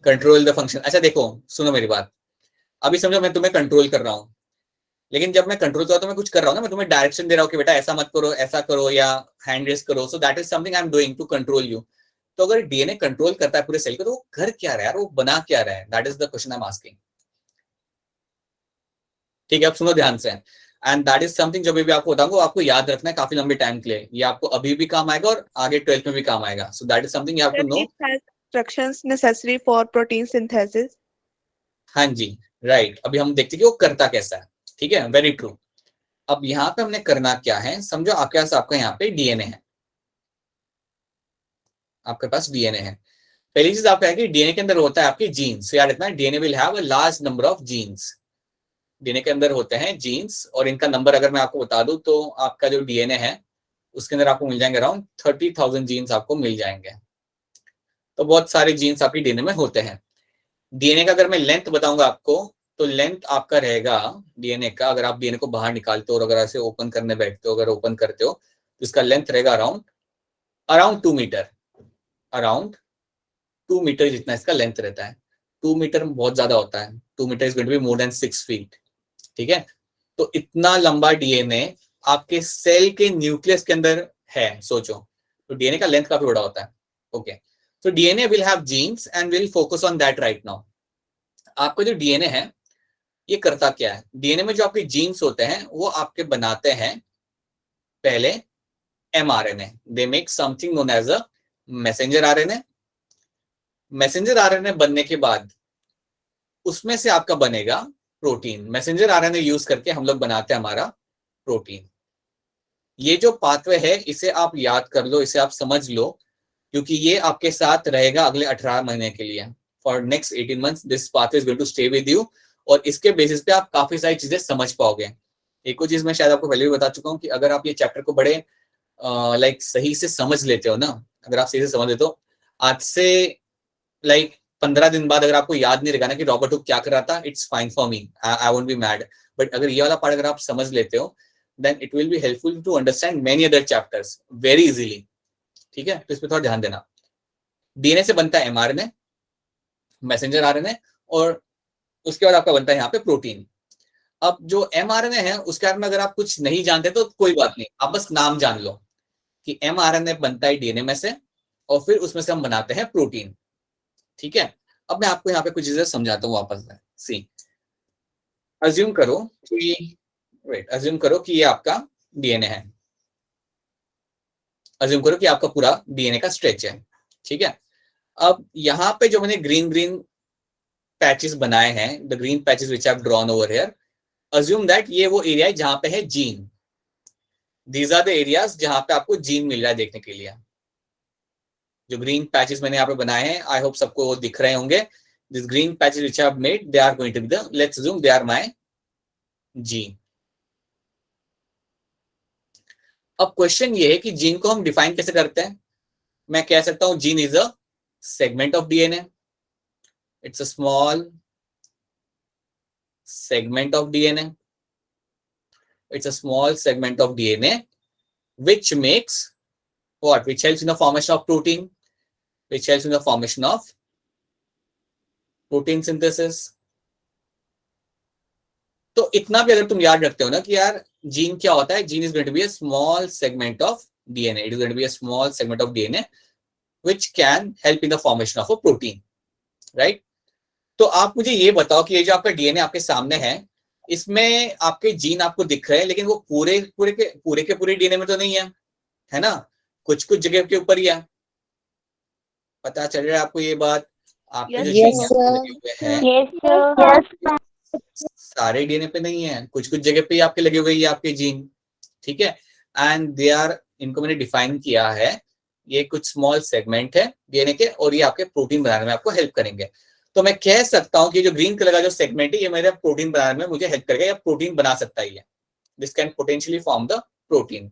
कंट्रोल द फंक्शन, अच्छा देखो सुनो मेरी बात। अभी समझो मैं तुम्हें कंट्रोल कर रहा हूँ, लेकिन जब मैं कंट्रोल कर रहा हूँ तो मैं कुछ कर रहा हूँ ना, मैं तुम्हें डायरेक्शन दे रहा हूँ कि बेटा ऐसा मत करो, ऐसा करो, या हैंड रेस करो। So that is something I am doing to control you. तो अगर डीएनए कंट्रोल करता है पूरे सेल को, तो वो कर क्या रहा है यार, वो बना क्या रहा है? That is the question I am asking, ठीक है। अब सुनो ध्यान से, एंड दैट इज समथिंग जो भी आपको बताऊंगा आपको याद रखना है काफी लंबे टाइम के लिए। ये आपको अभी भी काम आएगा और आगे 12th में भी काम आएगा। So that is something you have to know. Instructions necessary for protein synthesis. हाँ जी, राइट। अभी हम देखते हैं कि वो करता कैसा है, ठीक है, वेरी ट्रू। अब यहाँ पे हमने करना क्या है, समझो आपके पास आपका यहाँ पे डीएनए है, आपके पास डीएनए है। पहली चीज आपका है कि डीएनए के अंदर होता है आपकी जीन्स। याद रखना DNA will have a large number of genes. DNA के अंदर होते हैं जीन्स, और इनका नंबर अगर मैं आपको बता दूं तो आपका जो डीएनए है उसके अंदर आपको मिल जाएंगे अराउंड 30,000 जीन्स आपको मिल जाएंगे। तो बहुत सारे जीन्स आपकी डीएनए में होते हैं। डीएनए का अगर मैं लेंथ बताऊंगा आपको, तो लेंथ आपका रहेगा डीएनए का, अगर आप डीएनए को बाहर निकालते हो और अगर ऐसे ओपन करने बैठते हो, अगर ओपन करते हो तो इसका लेंथ रहेगा अराउंड 2 मीटर, अराउंड 2 मीटर जितना इसका लेंथ रहता है। 2 मीटर बहुत ज्यादा होता है, 2 metre is going to be more than 6 feet. ठीक है, तो इतना लंबा डीएनए आपके सेल के न्यूक्लियस के अंदर है, सोचो, तो डीएनए का लेंथ काफी बड़ा होता है। ओके, तो DNA will have genes and will focus on that right now. आपका जो डीएनए है ये करता क्या है? डीएनए में जो आपके जीन्स होते हैं वो आपके बनाते हैं पहले mRNA, they make something known as a messenger RNA. Messenger RNA बनने के बाद उसमें से आपका बनेगा प्रोटीन। मैसेंजर आरएनए यूज करके हम लोग बनाते हैं हमारा प्रोटीन। ये जो पाथवे है इसे आप याद कर लो, इसे आप समझ लो, क्योंकि ये आपके साथ रहेगा अगले 18 महीने के लिए। For next 18 months this pathway is going to stay with you, और इसके बेसिस पे आप काफी सारी चीजें समझ पाओगे। एक और चीज मैं शायद आपको पहले भी बता चुका हूँ कि अगर आप ये चैप्टर को बड़े लाइक सही से समझ लेते हो ना, अगर आप सही से समझ लेते हो, आज से लाइक 15 दिन बाद अगर आपको याद नहीं रहेगा ना कि रॉबर्ट हुक क्या कर रहा था, it's fine for me, I won't be mad. But अगर ये वाला पार्ट अगर आप समझ लेते हो, then it will be helpful to understand many other chapters very easily. ठीक है, तो इस पर थोड़ा ध्यान देना। डीएनए से बनता है एमआरएनए, मैसेंजर आरएनए, और उसके बाद आपका बनता है यहाँ पे प्रोटीन। अब जो एमआरएनए है उसके बारे में अगर आप कुछ नहीं जानते तो कोई बात नहीं, आप बस नाम जान लो कि एमआरएनए बनता है डीएनए में से, और फिर उसमें से हम बनाते हैं प्रोटीन। ठीक है, अब मैं आपको यहाँ पे कुछ चीजें समझाता हूँ वापस में। सी, अज्यूम करो कि ये आपका डीएनए है, अज्यूम करो कि आपका पूरा डीएनए का स्ट्रेच है। ठीक है, अब यहाँ पे जो मैंने ग्रीन ग्रीन पैचेस बनाए हैं, the green patches which I have drawn over here, assume that ये वो एरिया है जहां पे है gene. These are the areas जहां पे आपको जीन मिल रहा है देखने के लिए। जो ग्रीन पैचेस मैंने यहाँ पे बनाए हैं, आई होप सबको दिख रहे होंगे। This green patches which I have made, they are going to be the, let's assume they are my gene. अब क्वेश्चन ये है कि जीन को हम डिफाइन कैसे करते हैं? मैं कह सकता हूं gene is a segment of DNA, it's a small segment of DNA. It's a small segment of DNA which makes what? Which helps in the formation of protein, which helps in the formation of protein synthesis. तो इतना भी अगर तुम याद रखते हो ना कि यार जीन क्या होता है, gene is going to be a small segment of DNA, it is going to be a small segment of DNA which can help in the formation of a protein, right? तो आप मुझे ये बताओ कि ये जो आपका डीएनए आपके सामने है, इसमें आपके जीन आपको दिख रहे हैं, लेकिन वो पूरे के पूरे डीएनए में तो नहीं है ना? कुछ कुछ जगह के ऊपर ही है। पता चल रहा है आपको ये बात? आपके जो जीन लगे हुए हैं सारे डीएनए पे नहीं है, कुछ कुछ जगह पे आपके लगे हुए हैं आपके जीन। ठीक है, एंड दे आर, इनको मैंने डिफाइन किया है, ये कुछ स्मॉल सेगमेंट है डीएनए के, और ये आपके प्रोटीन बनाने में आपको हेल्प करेंगे। तो मैं कह सकता हूं कि जो ग्रीन कलर का जो सेगमेंट है ये मेरे प्रोटीन बनाने में मुझे हेल्प करेगा, या प्रोटीन बना सकता है, this can potentially form the protein.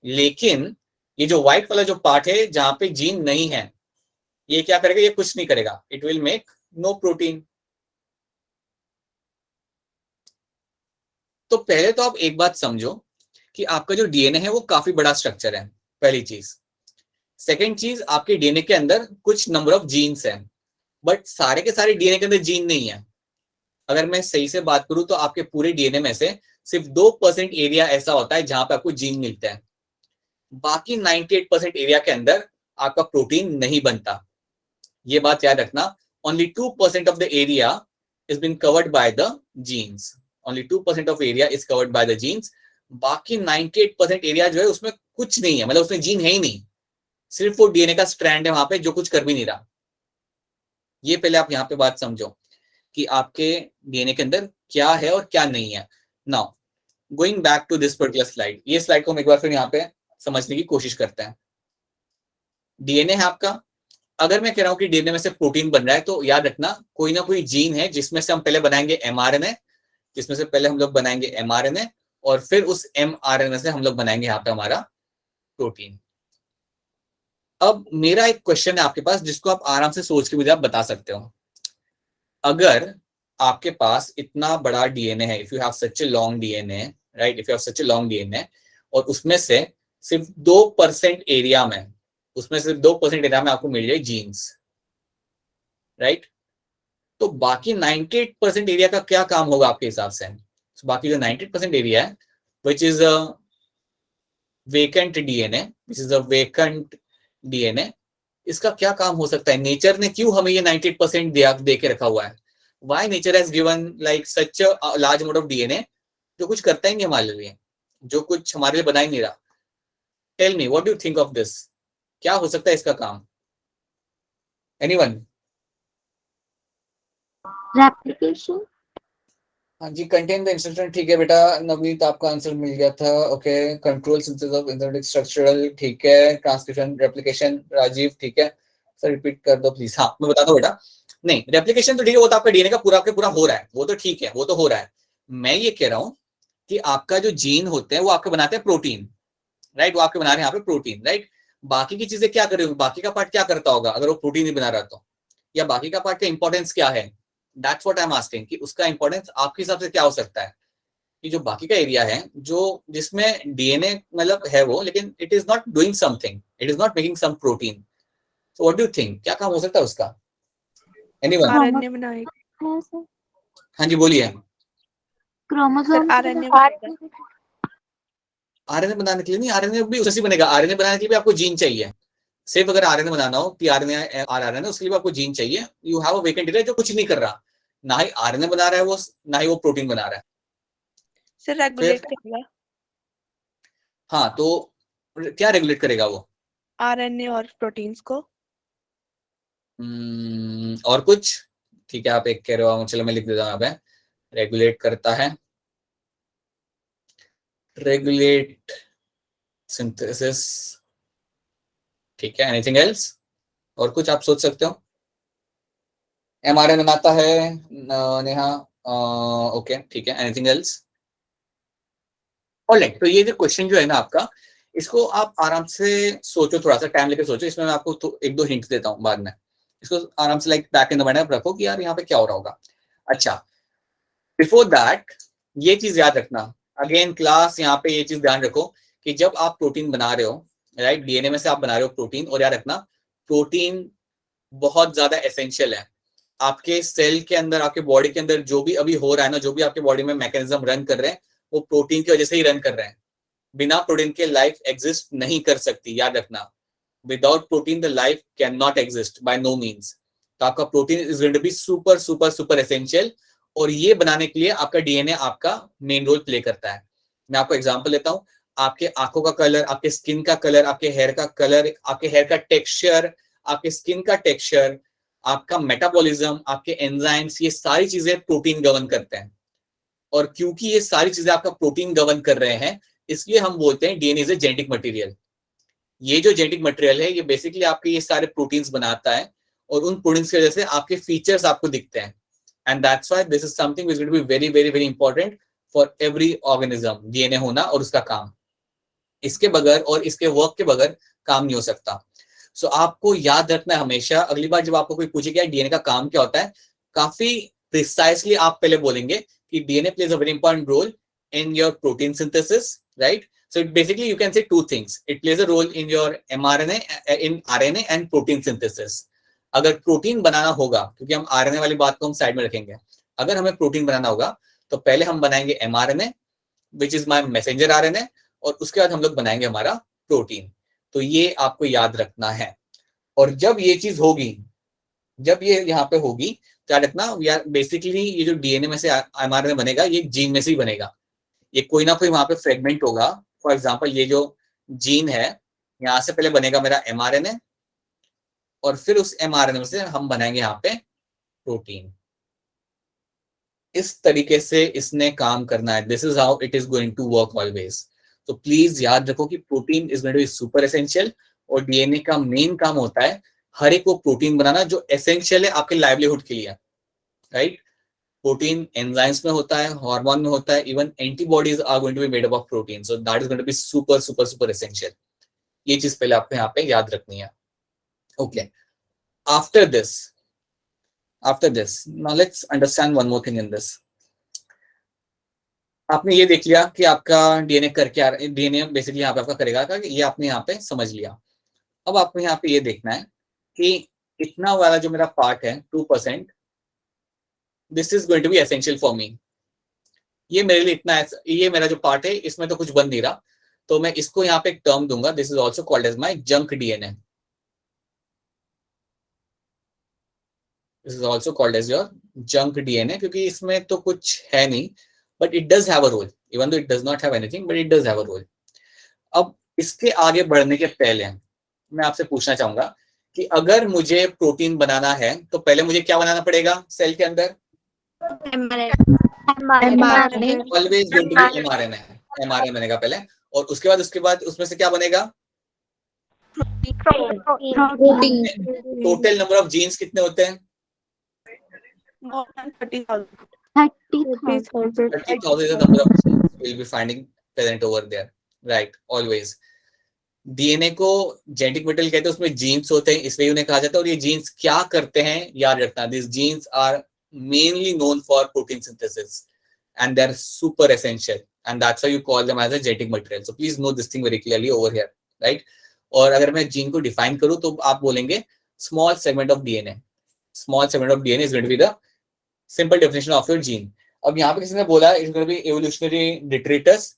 लेकिन ये जो व्हाइट वाला जो पार्ट है जहां पे जीन नहीं है, ये क्या करेगा? ये कुछ नहीं करेगा, it will make no protein. तो पहले तो आप एक बात समझो कि आपका जो डीएनए है वो काफी बड़ा स्ट्रक्चर है, पहली चीज। सेकेंड चीज, आपके डीएनए के अंदर कुछ नंबर ऑफ जीन्स हैं, बट सारे के सारे डीएनए के अंदर जीन नहीं है। अगर मैं सही से बात करूं तो आपके पूरे डीएनए में से सिर्फ 2% एरिया ऐसा होता है जहां पे आपको जीन मिलता है, बाकी 98% एरिया के अंदर आपका प्रोटीन नहीं बनता। ये बात याद रखना, only 2% of the area is been covered by the genes, only 2% of area is covered by the genes. बाकी 98% एरिया जो है उसमें कुछ नहीं है, मतलब उसमें जीन है ही नहीं, सिर्फ वो डीएनए का स्ट्रैंड है वहां पे जो कुछ कर भी नहीं रहा। ये पहले आप यहाँ पे बात समझो कि आपके डीएनए के अंदर क्या है और क्या नहीं है। Now going back to this particular slide, ये स्लाइड को हम एक बार फिर यहाँ पे समझने की कोशिश करते हैं। डीएनए है आपका, अगर मैं कह रहा हूं कि डीएनए में से प्रोटीन बन रहा है, तो याद रखना कोई ना कोई जीन है जिसमें से हम पहले बनाएंगे एमआरएनए, जिसमें से पहले हम लोग बनाएंगे एमआरएनए, और फिर उस एमआरएनए से हम लोग बनाएंगे यहाँ पे हमारा प्रोटीन। अब मेरा एक क्वेश्चन है आपके पास जिसको आप आराम से सोच के मुझे आप बता सकते हो। अगर आपके पास इतना बड़ा डीएनए है, if you have such a long DNA, right, if you have such a long DNA, और उसमें से सिर्फ 2% एरिया में, आपको मिल जाए जीन्स, राइट, तो बाकी 98% एरिया का क्या काम होगा आपके हिसाब से? so, बाकी जो 98% एरिया है, which is a vacant DNA, इसका क्या काम हो सकता है? नेचर ने क्यों हमें ये 98% दे के रखा हुआ है? Y nature has given like such a large amount of DNA जो कुछ करता ही नहीं हमारे लिए, जो कुछ हमारे लिए बना ही नहीं रहा? Tell me, what do you think of this? क्या हो सकता है इसका काम? एनीवन? रेप्लिकेशन। हाँ जी, कंटेन द इंस्ट्रक्शन, ठीक है बेटा। नवनीत, आपका आंसर मिल गया था। Okay, control synthesis of enzymatic structural, ठीक है। ट्रांसक्रिप्शन, रेप्लिकेशन, राजीव, ठीक है सर, रिपीट कर दो प्लीज। हाँ, मैं बताता हूँ बेटा। नहीं, रेप्लिकेशन तो ठीक है, वो तो आपका डीएनए का पूरा हो रहा है, वो तो ठीक है, वो तो हो रहा है। मैं ये कह रहा हूँ कि आपका जो जीन होते हैं वो आपके बनाते हैं प्रोटीन, राइट, वो आपके बना रहे हैं यहाँ पे प्रोटीन, राइट। बाकी की चीजें क्या कर रही होगी, बाकी का पार्ट क्या करता होगा अगर वो प्रोटीन नहीं बना रहा तो? या बाकी का पार्ट का इंपॉर्टेंस क्या है? That's what I am asking, कि उसका इंपॉर्टेंस आपके हिसाब से क्या हो सकता है? कि जो बाकी का एरिया है, जो जिसमें डीएनए मतलब है वो, लेकिन it is not doing something, it is not making some protein, so what do you think, क्या काम हो सकता है उसका? एनीवन? आरएनए बनाएगा। हाँ जी, बोलिए। क्रोमोसोम। आरएनए बनाएगा। आरएनए बनाने के लिए नहीं, आरएनए भी उसी बनेगा। आरएनए बनाने के लिए भी आपको जीन चाहिए। सिर्फ अगर आरएनए बनाना हो, टीआरएनए, आरएनए, उसके लिए आपको जीन चाहिए। You have a vacant area जो कुछ नहीं कर रहा, ना ही आरएनए बना रहा है वो, ना ही वो प्रोटीन बना रहा है। सर रेगुलेट करेगा हाँ, तो क्या रेगुलेट करेगा वो? आरएनए और प्रोटीन्स को। और कुछ? ठीक है, आप एक कह रहे हो, चलो मैं लिख देता हूँ यहाँ पे, रेगुलेट करता है, रेगुलेट सिंथेसिस, ठीक है। Anything else? और कुछ आप सोच सकते हो? एमआरएनए बनाता है नेहा, ओके, ठीक है। Anything else? ऑलराइट, तो ये जो क्वेश्चन जो है ना आपका, इसको आप आराम से सोचो, थोड़ा सा टाइम लेकर सोचो। इसमें मैं आपको एक दो हिंट देता हूँ बाद में। इसको आराम से like back in the mind रखो कि यार यहाँ पे क्या हो रहा होगा। अच्छा, बिफोर दैट ये चीज याद रखना, अगेन क्लास, यहाँ पे ये चीज ध्यान रखो कि जब आप प्रोटीन बना रहे हो, राइट, डीएनए में से आप बना रहे हो प्रोटीन, और याद रखना प्रोटीन बहुत ज्यादा एसेंशियल है आपके सेल के अंदर, आपके बॉडी के अंदर। जो भी अभी हो रहा है ना, जो भी आपके बॉडी में मैकेनिज्म रन कर रहे हैं, वो प्रोटीन की वजह से ही रन कर रहे हैं। बिना प्रोटीन के लाइफ एग्जिस्ट नहीं कर सकती, याद रखना। Without protein the life can not exist by no means. तो आपका protein is going to be super super super essential, और ये बनाने के लिए आपका डीएनए आपका मेन रोल प्ले करता है। मैं आपको एग्जांपल लेता हूँ। आपके आंखों का कलर, आपके स्किन का कलर, आपके हेयर का कलर, आपके हेयर का टेक्सचर, आपके स्किन का टेक्सचर, आपका मेटाबॉलिज्म, आपके एंजाइम्स, ये सारी चीजें प्रोटीन गवर्न करते हैं। और क्योंकि ये सारी चीजें आपका प्रोटीन गवर्न कर रहे हैं, इसलिए हम बोलते हैं DNA is a genetic material. ये जो जेनेटिक मटेरियल है, ये बेसिकली आपके ये सारे प्रोटीन्स बनाता है, और उन प्रोटीन्स की वजह से आपके फीचर्स आपको दिखते हैं। And that's why this is something which is going to be very very very important for every organism, DNA होना और उसका काम। इसके बगैर और इसके वर्क के बगैर काम नहीं हो सकता। सो आपको याद रखना है हमेशा, अगली बार जब आपको कोई पूछेगा डीएनए का काम क्या होता है, काफी प्रिसाइसली आप पहले बोलेंगे कि DNA plays a very important role in your protein synthesis, right? So basically you can say two things. It plays a role in your mRNA, in RNA and protein synthesis. अगर protein बनाना होगा, क्योंकि हम RNA वाली बात को हम side में रखेंगे, अगर हमें प्रोटीन बनाना होगा तो पहले हम बनाएंगे mRNA, which is my messenger RNA, और उसके बाद हम लोग बनाएंगे हमारा प्रोटीन। तो ये आपको याद रखना है। और जब ये चीज होगी, जब ये यहाँ पे होगी, तो याद रखना यार, बेसिकली ये जो डीएनए में से mRNA बनेगा, ये जीन में से ही बनेगा। ये कोई ना कोई वहां पे फ्रेगमेंट होगा। फॉर एग्जांपल ये जो जीन है, यहां से पहले बनेगा मेरा एमआरएनए, और फिर उस एमआरएनए में से हम बनाएंगे यहाँ पे प्रोटीन। इस तरीके से इसने काम करना है। This is how it is going to work always. तो प्लीज याद रखो कि protein is going to be super essential, और डीएनए का मेन काम होता है हर एक वो प्रोटीन बनाना जो एसेंशियल है आपके लाइवलीहुड के लिए, राइट। प्रोटीन एंजाइम्स में होता है, हार्मोन में होता है, even antibodies are going to be made up of protein, so that is going to be super super super essential. ये चीज पहले आपको यहाँ पे याद रखनी है। Okay, after this After this, now let's understand one more thing in this. आपने ये देख लिया कि आपका डीएनए कर क्या, डीएनए बेसिकली यहाँ पे आपका करेगा कि ये आपने यहाँ पे समझ लिया. अब आपको यहाँ पे ये देखना है कि इतना वाला जो मेरा पार्ट है 2%, this is going to be essential for me. ये मेरे लिए इतना, ये मेरा जो पार्ट है इसमें तो कुछ बन नहीं रहा, तो मैं इसको यहाँ पे एक टर्म दूंगा. This is also called as my junk DNA. This is also called as your junk DNA, क्योंकि इसमें तो कुछ है नहीं, but it does have a role, even though it does not have anything, but it does have a role. अब इसके आगे बढ़ने के पहले मैं आपसे पूछना चाहूंगा कि अगर मुझे प्रोटीन बनाना है तो पहले मुझे क्या बनाना पड़ेगा सेल के अंदर? Always going to be mRNA. MRNA बनेगा पहले, और उसके बाद उसमें से क्या बनेगा? टोटल नंबर ऑफ जीन्स कितने होते हैं? More than 30,000. 30,000. 30,000 is the number of genes we'll be finding present over there, right? Always. DNA को जेनेटिक मटेरियल कहते हैं, उसमें जीन्स होते हैं, इसलिए उन्हें कहा जाता है. और ये जीन्स क्या करते हैं याद रखना. This genes are mainly known for protein synthesis and they're super essential, and that's why you call them as a genetic material. So please know this thing very clearly over here, right? और अगर मैं gene को define करूं तो आप बोलेंगे small segment of DNA. Small segment of DNA is going to be the simple definition of your gene. अब यहाँ पे किसी ने बोला it's going to be evolutionary detritus.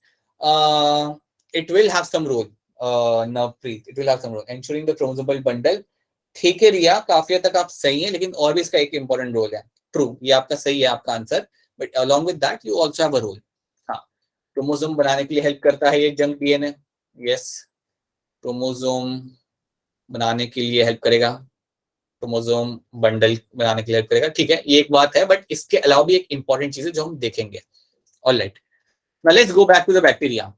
It will have some role. Navpreet, it will have some role ensuring the chromosomal bundle. ठीक है रिया, काफी हद तक आप सही हैं, लेकिन और भी इसका एक इंपॉर्टेंट रोल है. ट्रू, ये आपका सही है आपका answer, but along with that you also have a role. हाँ, क्रोमोसोम बनाने के लिए हेल्प करता है ये जंक डीएनए. यस, क्रोमोसोम बनाने के लिए हेल्प करेगा, क्रोमोसोम बंडल बनाने के लिए हेल्प करेगा. ठीक है, ये एक बात है, बट इसके अलावा भी एक इंपॉर्टेंट चीज है जो हम देखेंगे. Alright, now let's go back to the bacteria.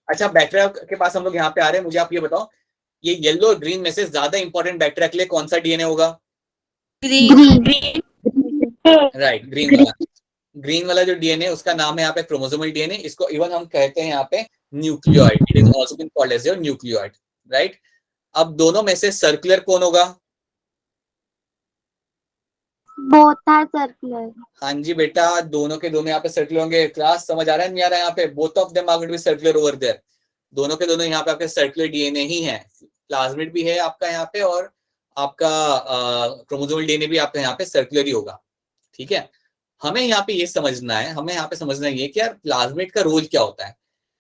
अच्छा, बैक्टीरिया के पास हम लोग यहाँ पे आ रहे हैं. मुझे आप ये बताओ, ये येलो और ग्रीन में से ज्यादा इंपॉर्टेंट बैक्टीरिया के लिए कौन सा डीएनए होगा? राइट, ग्रीन वाला. ग्रीन वाला जो डीएनए उसका नाम है यहाँ पे क्रोमोसोमल डीएनए. इसको इवन हम कहते हैं यहाँ पे nucleoid. It is also been called as your nucleoid, right? अब दोनों में से सर्कुलर कौन होगा? Both are circular. हाँ जी बेटा, दोनों के दोनों यहाँ पे सर्कुलर होंगे. क्लास समझ आ रहा है नहीं आ रहा है? यहाँ पे both of them are going to be circular over there. दोनों के दोनों यहाँ पे आपके सर्कुलर डीएनए ही है. प्लाज्मिड भी है आपका यहाँ पे, और आपका क्रोमोसोमल डीएनए भी आपका यहाँ पे सर्कुलर ही होगा. ठीक है, हमें यहाँ पे ये समझना है, हमें यहाँ पे समझना है ये कि यार प्लाज्मिड का रोल क्या होता है,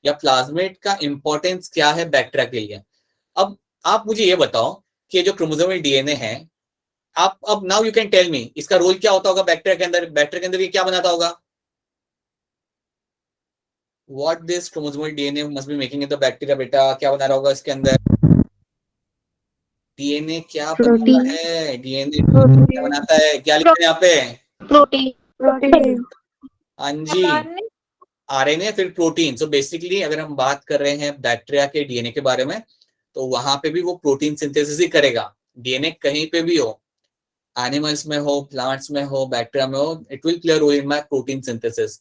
या प्लाज्मिड का इंपॉर्टेंस क्या है बैक्टीरिया के लिए. अब आप मुझे ये बताओ कि जो क्रोमोसोमल डीएनए है, आप अब now you can tell me इसका रोल क्या होता होगा बैक्टीरिया के अंदर. बैक्टीरिया के अंदर ये क्या बनाता होगा? What this chromosomal DNA must be making in the bacteria. बेटा क्या बना रहा होगा इसके अंदर? डीएनए क्या बनाता है? डीएनए क्या बनाता है? क्या लिखा है यहाँ पे? Protein. हाँ जी, आरएनए, फिर प्रोटीन. सो बेसिकली अगर हम बात कर रहे हैं बैक्टीरिया के डीएनए के बारे में, तो वहां पे भी वो प्रोटीन सिंथेसिस ही करेगा. डीएनए कहीं पे भी हो, एनिमल्स में हो, प्लांट्स में हो, बैक्टीरिया में हो, it will play a role in my protein synthesis,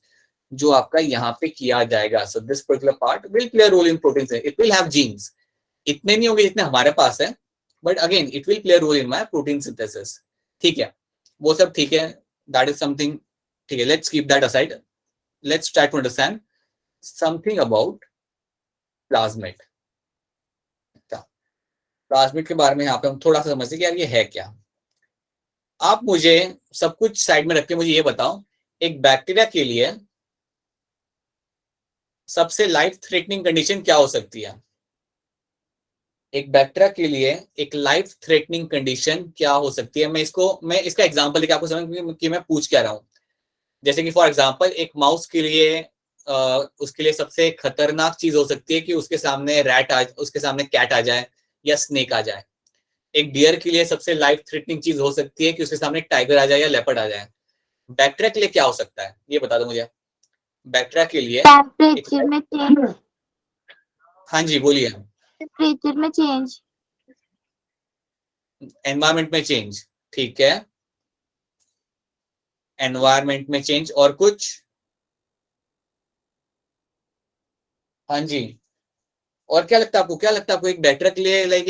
जो आपका यहाँ पे किया जाएगा. So this particular part will play a role in protein synthesis. It will have genes, इतने नहीं होंगे जितने हमारे पास है, but again it will play a role in my protein synthesis. ठीक है, वो सब ठीक है, दैट इज समथिंग. ठीक है, let's keep that aside. Let's try to understand something about plasmid. Plasmid के बारे में यहाँ पे हम थोड़ा सा समझते हैं कि यार ये है क्या. आप मुझे सब कुछ साइड में रख के मुझे ये बताओ, एक बैक्टीरिया के लिए सबसे लाइफ थ्रेटनिंग कंडीशन क्या हो सकती है? एक बैक्टीरिया के लिए एक लाइफ थ्रेटनिंग कंडीशन क्या हो सकती है? मैं इसका एग्जांपल देके आपको समझ कि मैं पूछ क्या रहा हूं. जैसे कि फॉर एग्जांपल एक माउस के लिए उसके लिए सबसे खतरनाक चीज हो सकती है कि उसके सामने उसके सामने कैट आ जाए या स्नेक आ जाए. एक डियर के लिए सबसे लाइफ थ्रेटनिंग चीज हो सकती है कि उसके सामने टाइगर आ जाए या लेपर्ड आ जाए. बैक्टीरिया के लिए क्या हो सकता है, ये बता दो मुझे. बैक्टीरिया के लिए Temperature में change. हाँ जी बोलिए. Temperature में change. एनवायरमेंट में चेंज. ठीक है, एनवायरमेंट में चेंज. और कुछ? हाँ जी, और क्या लगता है आपको, क्या लगता है आपको एक बैक्टीरिया के लिए लाइक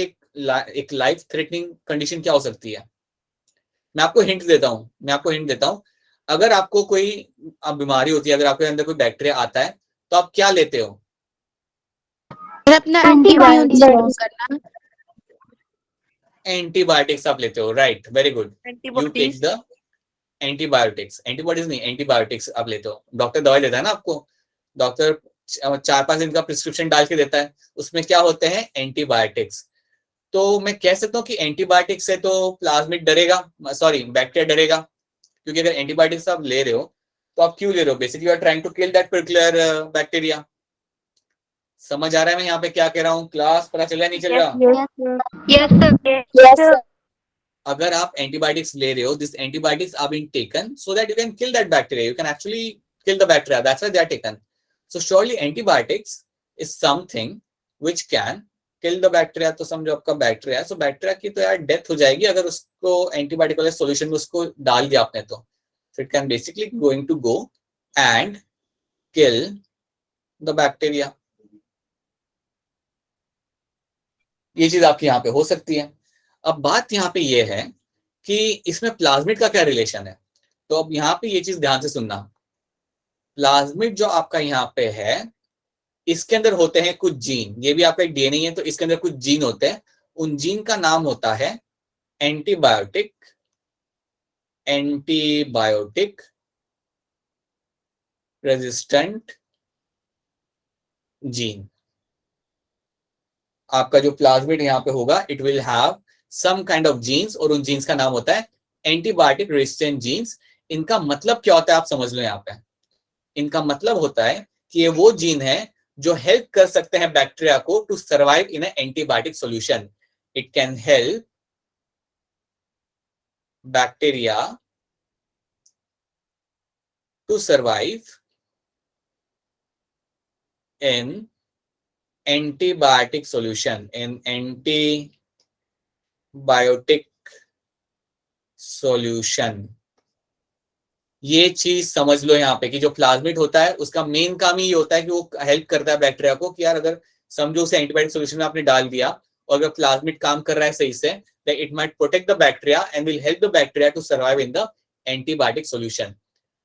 एक लाइफ थ्रेटनिंग कंडीशन क्या हो सकती है? मैं आपको हिंट देता हूँ, अगर आपको कोई बीमारी होती है, अगर आपके अंदर कोई बैक्टीरिया आता है तो आप क्या लेते हो? अपना Antibiotics. immune strong करना। एंटीबायोटिक्स आप लेते हो, right, very good, you take Antibodies. The antibiotics. Antibodies नहीं, एंटीबायोटिक्स आप लेते हो। डॉक्टर दवाई देता है ना आपको, डॉक्टर 4-5 दिन का प्रिस्क्रिप्शन डाल के देता है, उसमें क्या होते हैं? एंटीबायोटिक्स। तो मैं कह सकता हूँ कि एंटीबायोटिक्स से तो प्लाज्मिड डरेगा, सॉरी बैक्टीरिया डरेगा, क्योंकि अगर एंटीबायोटिक्स आप ले रहे हो तो आप क्यों ले रहे हो? Basically you are trying to kill that particular bacteria. समझ आ रहा है मैं यहाँ पे क्या कह रहा हूँ? क्लास पता चल रहा है, नहीं चल रहा? Yes, sir. Yes sir. अगर आप एंटीबायोटिक्स ले रहे हो, this antibiotics are being taken so that you can kill that bacteria, you can actually kill the bacteria, that's why they are taken. So surely antibiotics is something which can kill the bacteria। तो समझो आपका bacteria है, so bacteria की तो यार death हो जाएगी अगर उसको एंटीबायोटिक वाले सॉल्यूशन में उसको डाल दिया आपने तो। So it can basically going to go and kill the bacteria। ये चीज आपकी यहाँ पे हो सकती है। अब बात यहाँ पे ये है कि इसमें प्लाज्मिड का क्या रिलेशन है, तो अब यहाँ पे ये चीज ध्यान से सुनना। प्लाज्मिड जो आपका यहाँ पे है, इसके अंदर होते हैं कुछ जीन, ये भी आपका एक डीएनए है, तो इसके अंदर कुछ जीन होते हैं, उन जीन का नाम होता है एंटीबायोटिक रेजिस्टेंट जीन। आपका जो प्लाज्मिड यहाँ पे होगा, it will have some kind of genes, और उन जीन्स का नाम होता है एंटीबायोटिक रेजिस्टेंट जीन्स। इनका मतलब क्या होता है आप समझ लो। यहाँ पे इनका मतलब होता है कि ये वो जीन है जो हेल्प कर सकते हैं बैक्टीरिया को to survive in antibiotic solution. It can help bacteria to survive in antibiotic solution, in antibiotic solution. ये चीज समझ लो यहाँ पे कि जो प्लाज्मिड होता है उसका मेन काम ही होता है कि वो हेल्प करता है बैक्टीरिया को कि यार अगर समझो उसे एंटीबायोटिक सॉल्यूशन में आपने डाल दिया और अगर प्लाज्मिड काम कर रहा है सही से, then it might protect the bacteria and will help the bacteria to survive in the antibiotic solution।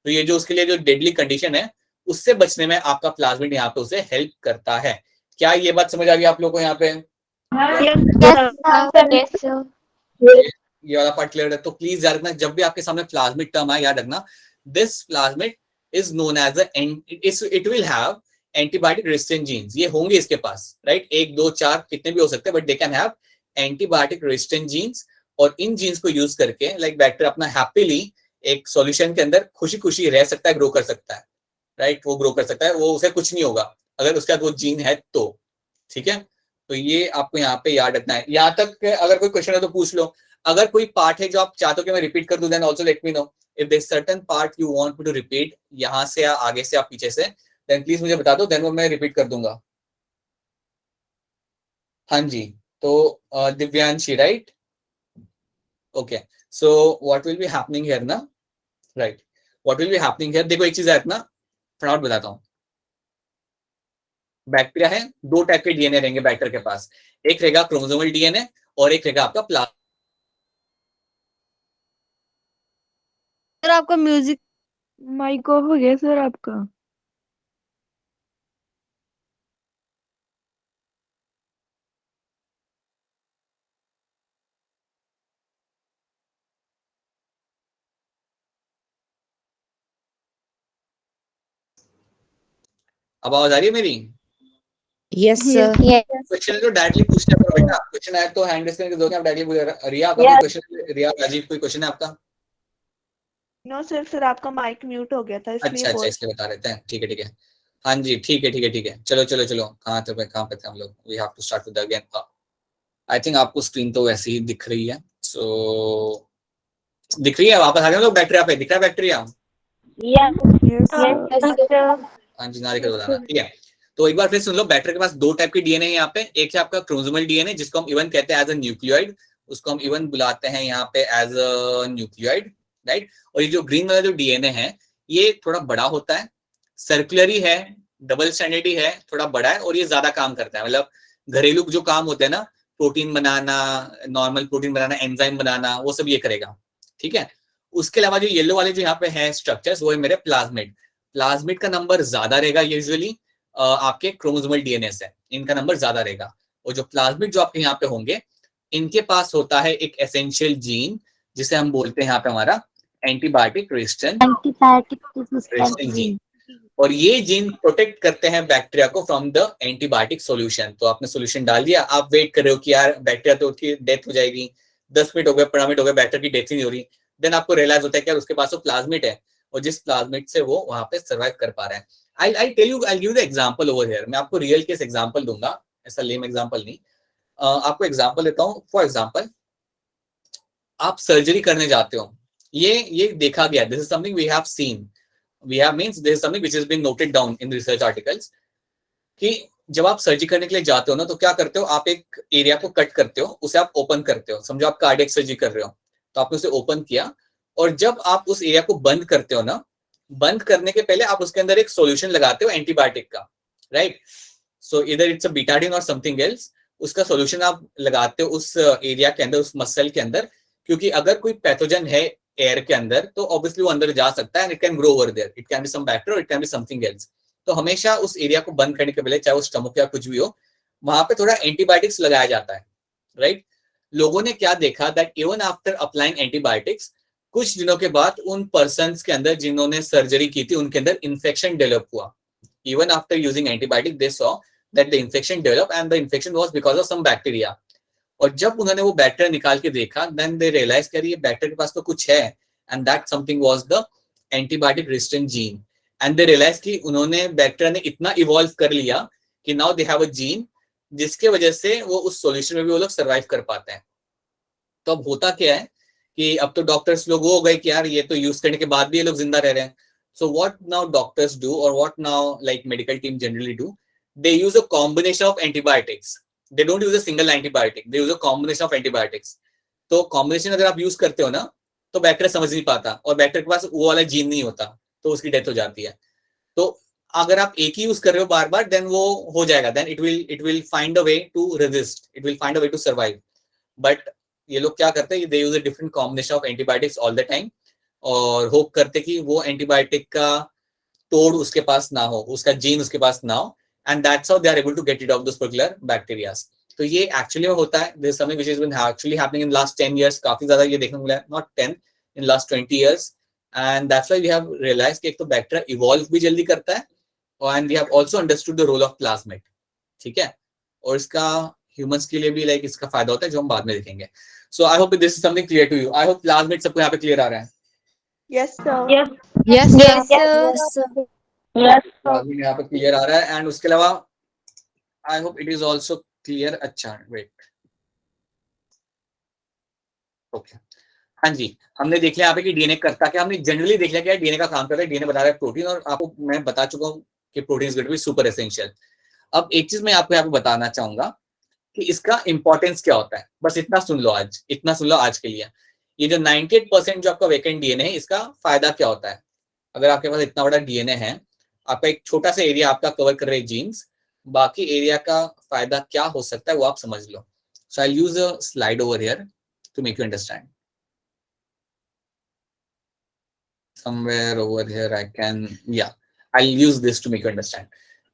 तो ये जो उसके लिए जो डेडली कंडीशन है उससे बचने में आपका प्लाज्मिड यहाँ पे उसे हेल्प करता है। क्या ये बात समझ आ गई आप लोगों को यहाँ पे? Yes, sir. ये वाला पार्ट क्लियर है? तो प्लीज याद रखना, जब भी आपके सामने प्लाज्मिड टर्म आए, याद रखना this plasmid is known as it will have antibiotic resistant genes. ये होंगे इसके पास, राइट, 1 2 4 कितने भी हो सकते हैं, but they can have antibiotic resistant genes. और इन जीन्स को यूज करके लाइक बैक्टीरिया अपना हैप्पीली एक सॉल्यूशन के अंदर खुशी खुशी रह सकता है, ग्रो कर सकता है, राइट, वो ग्रो कर सकता है, वो उसे कुछ नहीं होगा अगर उसके साथ वो जीन है तो। ठीक है, तो ये आपको यहाँ पे याद रखना है। यहाँ तक अगर कोई क्वेश्चन है तो पूछ लो। अगर कोई पार्ट है जो आप चाहते हो कि मैं रिपीट कर दूं, then also let me know. If there is certain part you want me to repeat, यहाँ से या आगे से या पीछे से, देन प्लीज मुझे बता दो, देन वो मैं रिपीट कर दूंगा। हाँ जी, तो Divyanshi, right, okay. So what will be happening here ना, right, what will be happening here, देखो एक चीज है ना, फटाफट बताता हूँ। बैक्टीरिया है, 2 टाइप के डीएनए रहेंगे बैक्टीरिया के पास, एक रहेगा क्रोमोसोमल डीएनए और एक रहेगा आपका प्लाज्मिड। सर आपका म्यूजिक माइक ऑफ हो गया सर आपका। अब आवाज आ रही है मेरी? Yes sir. क्वेश्चन तो डायरेक्टली पूछना पड़ेगा बेटा, क्वेश्चन आए तो हैंड रेस करके दो, आप डायरेक्टली पूछ। रिया का कोई क्वेश्चन? रिया, राजीव, कोई क्वेश्चन है आपका? नो सर आपका माइक म्यूट हो गया था इसलिए अच्छा, इसलिए बता रहे थे। ठीक है, ठीक है, हाँ जी, ठीक है, चलो कहाँ पे थे हम लोग? We have to start with again. I think आपको स्क्रीन तो वैसे ही दिख रही है, सो दिख रही है, वापस आ गए हम लोग बैक्टीरिया पे। दिख रहा है बैक्टीरिया? हाँ जी, नारियल बताना, ठीक है। तो एक बार फिर सुन लो, बैक्टीरिया के पास 2 टाइप के डीएनए है यहाँ पे। एक है आपका क्रोमोसोमल डीएनए जिसको हम इवन कहते हैं एज अ न्यूक्लियोइड, उसको हम इवन बुलाते हैं यहाँ पे एज अ न्यूक्लियोइड, राइट। और ये जो ग्रीन वाला जो डीएनए है ये थोड़ा बड़ा होता है, सर्कुलर ही है, डबल स्टैंडर्ड ही है, थोड़ा बड़ा है और ये ज्यादा काम करता है। मतलब घरेलू जो काम होते हैं ना, प्रोटीन बनाना, नॉर्मल प्रोटीन बनाना, एंजाइम बनाना, वो सब ये करेगा, ठीक है। उसके अलावा जो येलो वाले जो यहाँ पे है स्ट्रक्चर्स, वो है मेरे प्लाज्मिड। प्लाज्मिड का नंबर ज्यादा रहेगा यूजुअली आपके क्रोमोसोमल डीएनए से, इनका नंबर ज्यादा रहेगा। और जो प्लाज्मिड जो आपके यहाँ पे होंगे, इनके पास होता है एक एसेंशियल जीन जिसे हम बोलते हैं यहाँ पे हमारा एंटीबायोटिक रेजिस्टेंट जीन। और ये जीन प्रोटेक्ट करते हैं बैक्टीरिया को फ्रॉम द एंटीबायोटिक सॉल्यूशन। तो आपने सॉल्यूशन डाल दिया, आप वेट कर रहे हो कि यार बैक्टीरिया तो उसकी डेथ हो जाएगी, 10 मिनट हो गए, 15 मिनट हो गए, बैक्टीरिया की डेथ ही नहीं हो रही। देन आपको रियलाइज होता है कि यार उसके पास वो प्लाज्मिड है, और जिस प्लाज्मिड से वो वहां पे सर्वाइव कर पा रहा है। I tell you, I give the example over here. मैं आपको रियल केस एग्जांपल दूंगा, ऐसा लेम एग्जांपल नहीं। आपको एग्जांपल देता हूँ। फॉर एग्जांपल, आप सर्जरी करने जाते हो, ये देखा गया, this is something we have seen, we have means this is something which has been noted down in research articles, कि जब आप सर्जरी करने के लिए जाते हो ना, तो क्या करते हो, आप एक एरिया को कट करते हो, उसे आप ओपन करते हो। समझो आप कार्डियक सर्जरी कर रहे हो, तो आपने उसे ओपन किया, और जब आप उस एरिया को बंद करते हो ना, बंद करने के पहले आप उसके अंदर एक सॉल्यूशन लगाते हो एंटीबायोटिक का, राइट। सो इधर इट्स अ बीटाडिन और समथिंग एल्स, उसका सॉल्यूशन आप लगाते हो उस एरिया के अंदर, उस मसल के अंदर, क्योंकि अगर कोई पैथोजन है एयर के अंदर, तो ऑब्वियसली वो अंदर जा सकता है, and it can grow over there, it can be some bacteria, it can be something else. तो हमेशा उस एरिया को बंद करने के पहले, चाहे वो स्टमक या कुछ भी हो, वहां पे थोड़ा एंटीबायोटिक्स लगाया जाता है, राइट। लोगों ने क्या देखा, that even after applying antibiotics, कुछ दिनों के बाद उन पर्सन्स के अंदर जिन्होंने सर्जरी की थी, उनके अंदर इन्फेक्शन डेवलप हुआ। Even after using antibiotic, they saw that the infection develop, and the infection was because of some bacteria. और जब उन्होंने वो बैक्टीरिया निकाल के देखा, देन दे रियलाइज कर ये बैक्टीरिया के पास तो कुछ है, and that something was the antibiotic resistant gene. And they realize कि उन्होंने, बैक्टीरिया ने इतना इवॉल्व कर लिया कि now they have a gene, जिसके वजह से वो उस सॉल्यूशन में भी वो लोग सर्वाइव कर पाते हैं। तो अब होता क्या है कि अब तो डॉक्टर्स लोग वो हो गए कि यार ये तो यूज करने के बाद भी ये लोग जिंदा रह रहे हैं। So what now doctors do, और what now like medical team generally do, they use a combination of antibiotics. They don't use a single antibiotic, they use a combination of antibiotics. तो कॉम्बिनेशन अगर आप use करते हो ना, तो bacteria समझ नहीं पाता, और बैक्टीरिया के पास वो वाला जीन नहीं होता, तो उसकी डेथ हो जाती है। तो अगर आप एक ही यूज कर रहे हो बार बार, देन वो हो जाएगा, then it will find a way to resist, it will find a way to survive. But ये लोग क्या करते हैं, they use a different combination of antibiotics all the time, और होप करते कि वो एंटीबायोटिक का तोड़ उसके पास ना हो, उसका जीन उसके पास ना हो, and that's how they are able to get rid of those particular bacteria. तो ये एक्चुअली में होता है, this is something which has been actually happening in last 10 years, काफी ज्यादा ये देखने को मिला है, not 10, in last 20 years, and that's why we have realized कि एक तो बैक्टीरिया इवॉल्व भी जल्दी करता है, and we have also understood the role of plasmid, ठीक है। और इसका ह्यूमंस के लिए भी लाइक इसका फायदा होता है, जो हम बाद में देखेंगे। So I hope this is something clear to you. I hope plasmid सबको यहाँ पे क्लियर आ रहा है। Yes, sir. Yes, sir. plasmid यहाँ पे क्लियर आ रहा है, एंड उसके अलावा I hope it is also clear. अच्छा वेट, ओके, हाँ जी, हमने देख लिया यहाँ पे कि डीएनए करता क्या, हमने जनरली देख लिया क्या डीएनए का काम कर रहा है, डीएनए बना रहा है प्रोटीन, और आपको मैं बता चुका हूँ कि protein is going to be super essential. अब एक चीज मैं आपको यहाँ पे बताना चाहूंगा कि इसका इंपॉर्टेंस क्या होता है, बस इतना सुन लो आज, इतना सुन लो आज के लिए। ये जो 98% जो आपका वेकेंट डीएनए है, इसका फायदा क्या होता है। अगर आपके पास इतना बड़ा डीएनए है, आपका एक छोटा सा एरिया आपका कवर कर रहे जीन्स, बाकी एरिया का फायदा क्या हो सकता है वो आप समझ लो। So I use a slide over here to make you understand. somewhere over here I can, yeah, I'll use this to make you understand.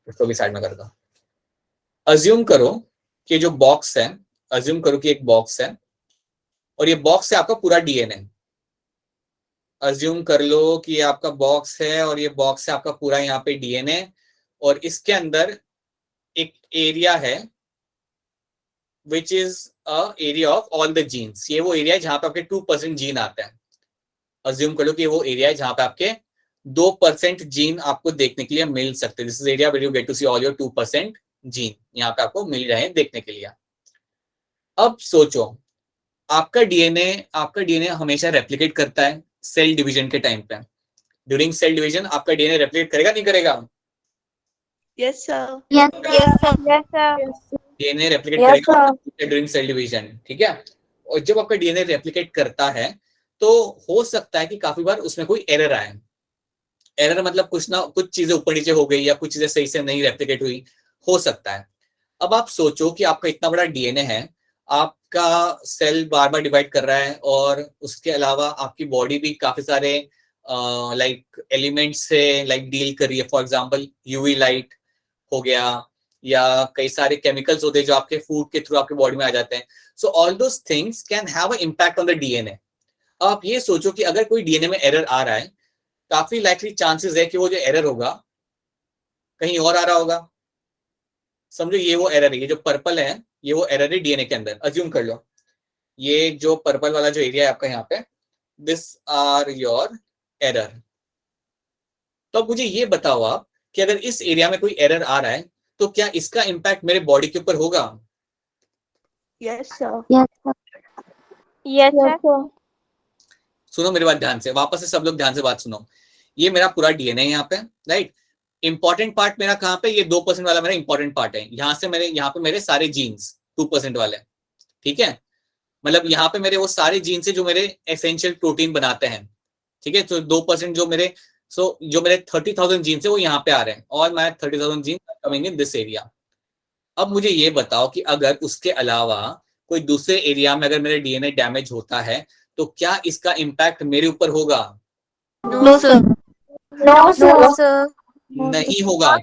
इसको भी साइड में कर दो। अज्यूम करो कि जो बॉक्स है, अज्यूम करो कि एक बॉक्स है, और ये बॉक्स है आपका पूरा डीएनए। अज्यूम कर लो कि ये आपका बॉक्स है, और ये बॉक्स है आपका पूरा यहाँ पे डीएनए, और इसके अंदर एक एरिया है which is a area of all the genes. ये वो एरिया है जहां पे आपके 2% जीन आता है। अज्यूम कर लो कि वो एरिया है जहां पे आपके 2% जीन आपको देखने के लिए मिल सकते हैं। This is area where you get to see all your 2% gene, यहाँ पे आपको मिल रहे हैं देखने के लिए। अब सोचो, आपका डीएनए हमेशा रेप्लिकेट करता है सेल डिवीजन के टाइम पे। ड्यूरिंग सेल डिवीजन आपका डीएनए रेप्लिकेट करेगा नहीं करेगा? Yes, sir. डीएनए रेप्लिकेट करेगा ड्यूरिंग सेल डिवीजन, ठीक है। और जब आपका डीएनए रेप्लिकेट करता है, तो हो सकता है कि काफी बार उसमें कोई एरर आए। एरर मतलब कुछ चीजें ऊपर नीचे हो गई, या कुछ चीजें सही से नहीं रेप्लिकेट हुई, हो सकता है। अब आप सोचो कि आपका इतना बड़ा डीएनए है, आप आपका सेल बार बार डिवाइड कर रहा है और उसके अलावा आपकी बॉडी भी काफी सारे लाइक एलिमेंट से लाइक डील कर रही है। फॉर एग्जांपल यूवी लाइट हो गया या कई सारे केमिकल्स होते हैं जो आपके फूड के थ्रू आपके बॉडी में आ जाते हैं। सो all those things can have a impact on the DNA. आप ये सोचो कि अगर कोई डीएनए में एरर आ रहा है, काफी लाइकली चांसेस है कि वो जो एरर होगा कहीं और आ रहा होगा। समझो ये वो एरर है, ये जो पर्पल है ये वो एरर है डीएनए के अंदर। अज्यूम कर लो ये जो पर्पल वाला जो एरिया है आपका यहाँ पे, दिस आर योर एरर। तो अब मुझे ये बताओ आप कि अगर इस एरिया में कोई एरर आ रहा है तो क्या इसका इम्पैक्ट मेरे बॉडी के ऊपर होगा? Yes, sir. Yes, sir. Yes, sir. सुनो मेरी बात ध्यान से, वापस से सब लोग ध्यान से बात सुनो। ये मेरा पूरा डीएनए यहाँ पे, राइट। इंपॉर्टेंट पार्ट मेरा कहाँ पे, ये 2% वाला मेरा इंपॉर्टेंट पार्ट है। यहाँ से मेरे यहाँ पे मेरे सारे जीन्स 2% वाले, ठीक है। मतलब यहाँ पे मेरे वो सारे जीन्स है जो मेरे एसेंशियल प्रोटीन बनाते हैं, ठीक है। तो 2% जो मेरे जो मेरे 30,000 जीन्स है वो यहाँ पे आ रहे हैं और मैं 30,000 genes coming in this area. अब मुझे ये बताओ कि अगर उसके अलावा कोई दूसरे एरिया में अगर मेरे डीएनए डैमेज होता है तो क्या इसका इम्पैक्ट मेरे ऊपर होगा? No, sir. No, sir. नहीं होगा,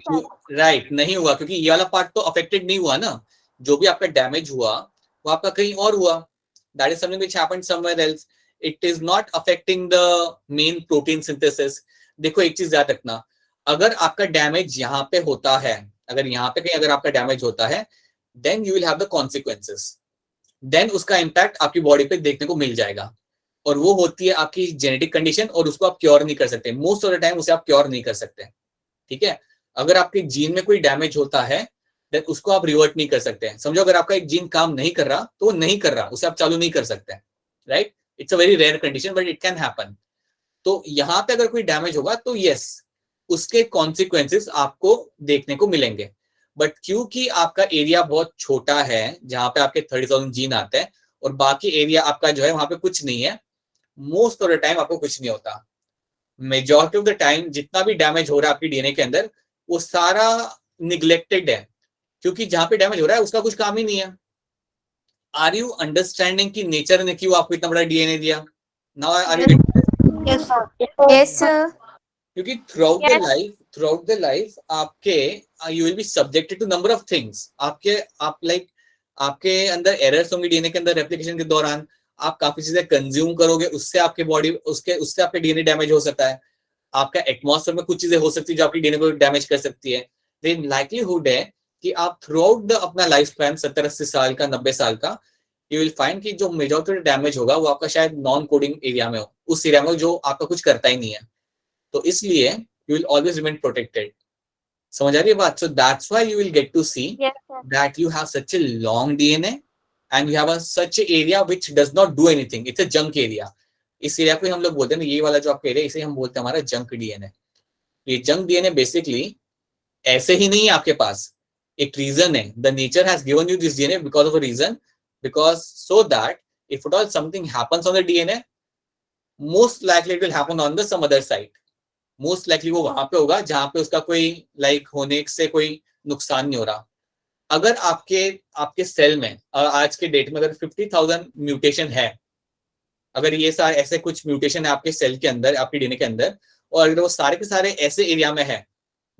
राइट, नहीं होगा, क्योंकि ये वाला पार्ट तो अफेक्टेड नहीं हुआ ना। जो भी आपका डैमेज हुआ वो आपका कहीं और हुआ। That is something which happened somewhere else. It is not affecting the main protein synthesis. देखो एक चीज याद रखना, अगर आपका डैमेज यहाँ पे होता है, अगर यहाँ पे कहीं अगर आपका डैमेज होता है, then you will have the consequences. Then उसका इम्पैक्ट आपकी बॉडी पे देखने को मिल जाएगा और वो होती है आपकी जेनेटिक कंडीशन और उसको आप क्योर नहीं कर सकते। मोस्ट ऑफ द टाइम उसे आप क्योर नहीं कर सकते, ठीक है। अगर आपके जीन में कोई डैमेज होता है देन उसको आप रिवर्ट नहीं कर सकते। समझो अगर आपका एक जीन काम नहीं कर रहा तो वो नहीं कर रहा, उसे आप चालू नहीं कर सकते, right. It's a very rare condition but it can happen. तो यहाँ पे अगर कोई डैमेज होगा तो यस, उसके कॉन्सिक्वेंसेस आपको देखने को मिलेंगे। बट क्योंकि आपका एरिया बहुत छोटा है जहां पे आपके 30,000 जीन आते हैं और बाकी एरिया आपका जो है वहां पे कुछ नहीं है, मोस्ट ऑफ द टाइम आपको कुछ नहीं होता। मेजॉरिटी ऑफ द टाइम जितना भी डैमेज हो रहा है आपकी डीएनए के अंदर वो सारा निग्लेक्टेड है, क्योंकि जहां पे डैमेज हो रहा है उसका कुछ काम ही नहीं है। आर यू अंडरस्टैंडिंग कि नेचर ने क्यों आपको इतना बड़ा डीएनए दिया? Now are you? Yes, sir. Yes, sir. क्योंकि थ्रूआउट द लाइफ आपके you will be subjected to number of things. आपके अंदर एरर्स होंगे डीएनए के अंदर रेप्लिकेशन के दौरान। आप काफी चीजें कंज्यूम करोगे, उससे आपके बॉडी उससे आपके डीएनए डैमेज हो सकता है। आपका एटमॉस्फेयर में कुछ चीजें हो सकती है जो आपकी डीएनए को डैमेज कर सकती है। देन लाइक्लीहुड है कि आप थ्रू आउट द अपना लाइफ स्पैन 70-80 साल का, 90 साल का, यू विल फाइंड कि जो मेजॉरिटी डैमेज होगा वो आपका शायद नॉन कोडिंग एरिया में हो, उस एरिया में जो आपका कुछ करता ही नहीं है। तो इसलिए you will always remain protected. समझ आ रही है बात? So that's why you will get to see Yes, sir. That you have such a long DNA and you have such a area which does not do anything. It's a junk area. इस area को हम लोग बोलते हैं, ये वाला जो आपका एरिया इसे हम बोलते हैं हमारा जंक डीएनए। ये जंक डीएनए बेसिकली ऐसे ही नहीं है आपके पास, एक रीजन है। The nature has given you this DNA because of a reason, because so that if at all something happens on the DNA, most likely it will happen on the some other side. Most likely वो वहां पे होगा जहां पे उसका कोई like होने से कोई नुकसान नहीं हो रहा। अगर आपके सेल में आज के डेट में अगर 50,000 म्यूटेशन है, अगर ये सारे ऐसे कुछ म्यूटेशन है आपके सेल के अंदर, आपके डीएनए के अंदर, और अगर वो सारे के सारे ऐसे एरिया में है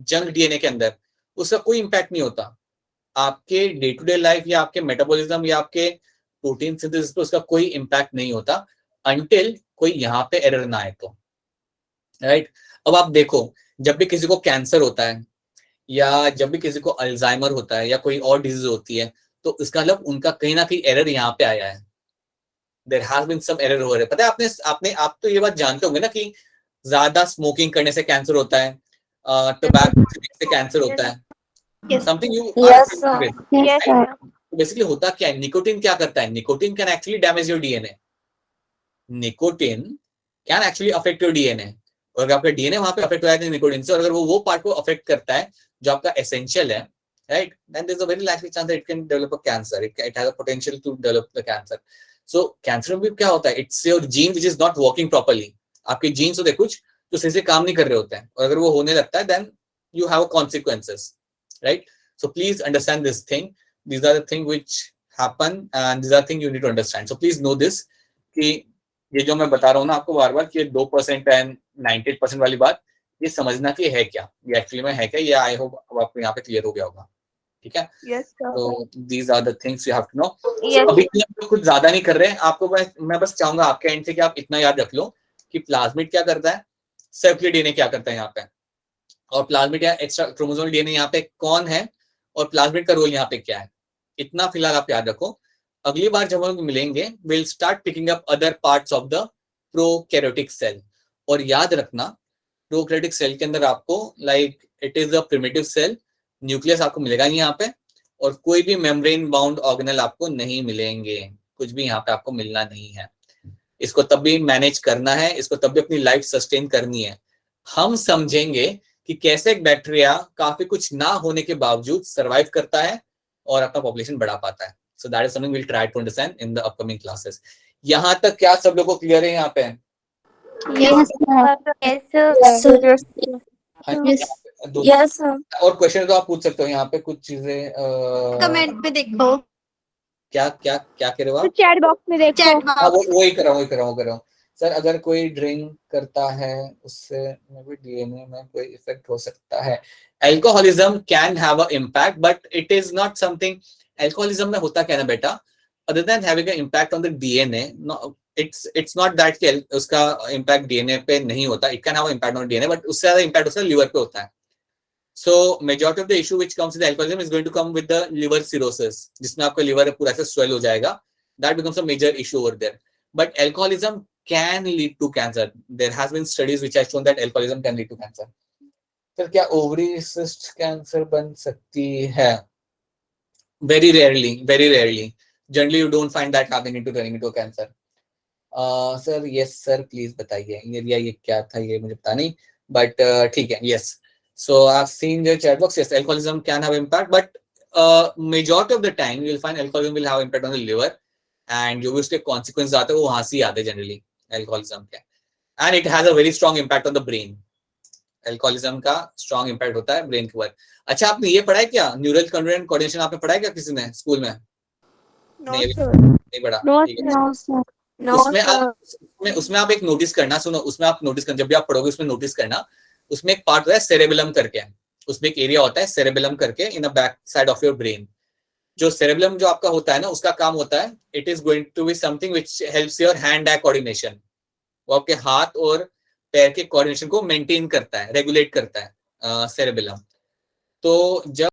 जंक डीएनए के अंदर, उसका कोई इंपैक्ट नहीं होता आपके डे टू डे लाइफ या आपके मेटाबॉलिज्म या आपके प्रोटीन सिंथेसिस पे, उसका कोई इंपैक्ट नहीं होता अनटिल कोई यहाँ पे एरर ना आए तो, राइट। अब आप देखो, जब भी किसी को कैंसर होता है या जब भी किसी को अल्जाइमर होता है या कोई और डिजीज होती है, तो इसका मतलब उनका कहीं ना कहीं एरर यहाँ पे आया है। There has been some error हो रहा है। पता है आप तो ये बात जानते होंगे ना कि ज्यादा स्मोकिंग करने से कैंसर होता है, टोबैको से कैंसर होता है, something you Yes, sir. Yes, sir. Basically होता क्या है, निकोटिन क्या करता है? Nicotine can actually damage your DNA. Nicotine can actually affect your DNA. और अगर आपका डीएनए वहां पे अफेक्ट हो जाता है निकोटिन से, और अगर वो पार्ट को अफेक्ट करता है जो आपका एसेंशियल है, right, then there is a very likely chance that it can develop a cancer. It has a potential to develop the cancer. So cancer में भी क्या होता है, it's your gene which is not working properly. आपके genes होते हैं कुछ जो सही से काम नहीं कर रहे होते हैं, और अगर वो होने लगता है then you have consequences, right. So please understand this thing. These are the things which happen and these are things you need to understand. So please know this कि ये जो मैं बता रहा हूँ ना आपको बार बार कि 2% एंड 98% वाली बात, ये समझना कि है क्या, ये एक्चुअली में है क्या, ये आई होप आपको यहाँ पे क्लियर हो गया होगा. ठीक है, Yes, sir. तो these are the things you have to know. Yes. अभी के लिए हम लोग कुछ ज्यादा नहीं कर रहे हैं, आपको मैं बस चाहूंगा आपके एंड से कि आप इतना याद रख लो कि प्लाज्मिड क्या करता है, सर्कुलर डीएनए क्या करता है यहाँ पे, और प्लाज्मिड या एक्स्ट्रा क्रोमोसोमल डीएनए यहाँ पे कौन है और प्लाज्मिड का रोल यहाँ पे क्या है, इतना फिलहाल आप याद रखो. अगली बार जब हम मिलेंगे will start picking up other parts of the prokaryotic cell. और याद रखना प्रोकैरियोटिक सेल के अंदर आपको like it is a primitive cell, nucleus आपको मिलेगा नहीं यहाँ पे, और कोई भी मेम्ब्रेन बाउंड ऑर्गेनल आपको नहीं मिलेंगे, कुछ भी यहाँ पे आपको मिलना नहीं है. इसको तब भी मैनेज करना है, इसको तब भी अपनी लाइफ सस्टेन करनी है. हम समझेंगे कि कैसे एक बैक्टीरिया काफी कुछ ना होने के बावजूद सरवाइव करता है और अपना पॉपुलेशन बढ़ा पाता है. So that is something will try to understand in the upcoming classes. यहाँ तक क्या सब लोगों को क्लियर है यहाँ पे? Yes, sir. Yes, sir. हाँ, Yes. दो Yes, sir. और क्वेश्चन तो आप पूछ सकते हो यहाँ पे कुछ चीजें. कमेंट पे देखो. क्या क्या क्या कह रहे हो आप? चैट बॉक्स में देखो. चैट हाँ बॉक्स. वही कर रहा हूँ. सर अगर कोई ड्रिंक करता है उससे भी डीएनए में कोई इफेक्ट हो सकता है. Alcoholism can have a impact but it is not something. Alcoholism में होता क्या ना बेटा, other than having a impact on the DNA, it's not that कि उसका इम्पैक्ट डीएनए पे नहीं होता. It can have a impact on DNA but उससे ज्यादा इम्पैक्ट उसका लिवर पे होता है. So majority of the issue which comes with alcoholism is going to come with the liver cirrhosis, जिसमें आपका liver पूरा से swell हो जाएगा. That becomes a major issue over there. But alcoholism can lead to cancer. There has been studies which have shown that alcoholism can lead to cancer. तो क्या ovary cyst cancer बन सकती है? Very rarely, very rarely. Generally you don't find that happening into turning into a cancer. Sir, yes sir, please बताइए ये क्या था, ये मुझे पता नहीं, but ठीक है, yes. So I've seen the chat box. Yes, alcoholism can have impact, but majority of the time you'll find alcoholism will have impact on the liver, and जो भी उसके consequences आते हैं वो वहाँ से ही आते हैं generally alcoholism के, and it has a very strong impact on the brain. alcoholism का strong impact होता है brain के ऊपर. अच्छा आपने ये पढ़ा है क्या, neural convergent coordination आपने पढ़ा है क्या किसी ने स्कूल में? No, नहीं sir. नहीं पढ़ा. No, ठीक है. No, sir. No, उसमें आप एक नोटिस करना, सुनो, उसमें आप नोटिस करना, जब भी आप पढ़ोगे उसमें नोटिस करना, उसमें एक पार्ट होता है सेरेबेलम करके, उसमें एक एरिया होता है सेरेबेलम करके in the back side of your brain. जो सेरेबेलम जो आपका होता है ना, उसका काम होता है, it is going to be something which helps your hand eye coordination. वो आपके हाथ और पैर के कोऑर्डिनेशन को मेंटेन करता है, रेगुलेट करता है सेरेबेलम. तो जब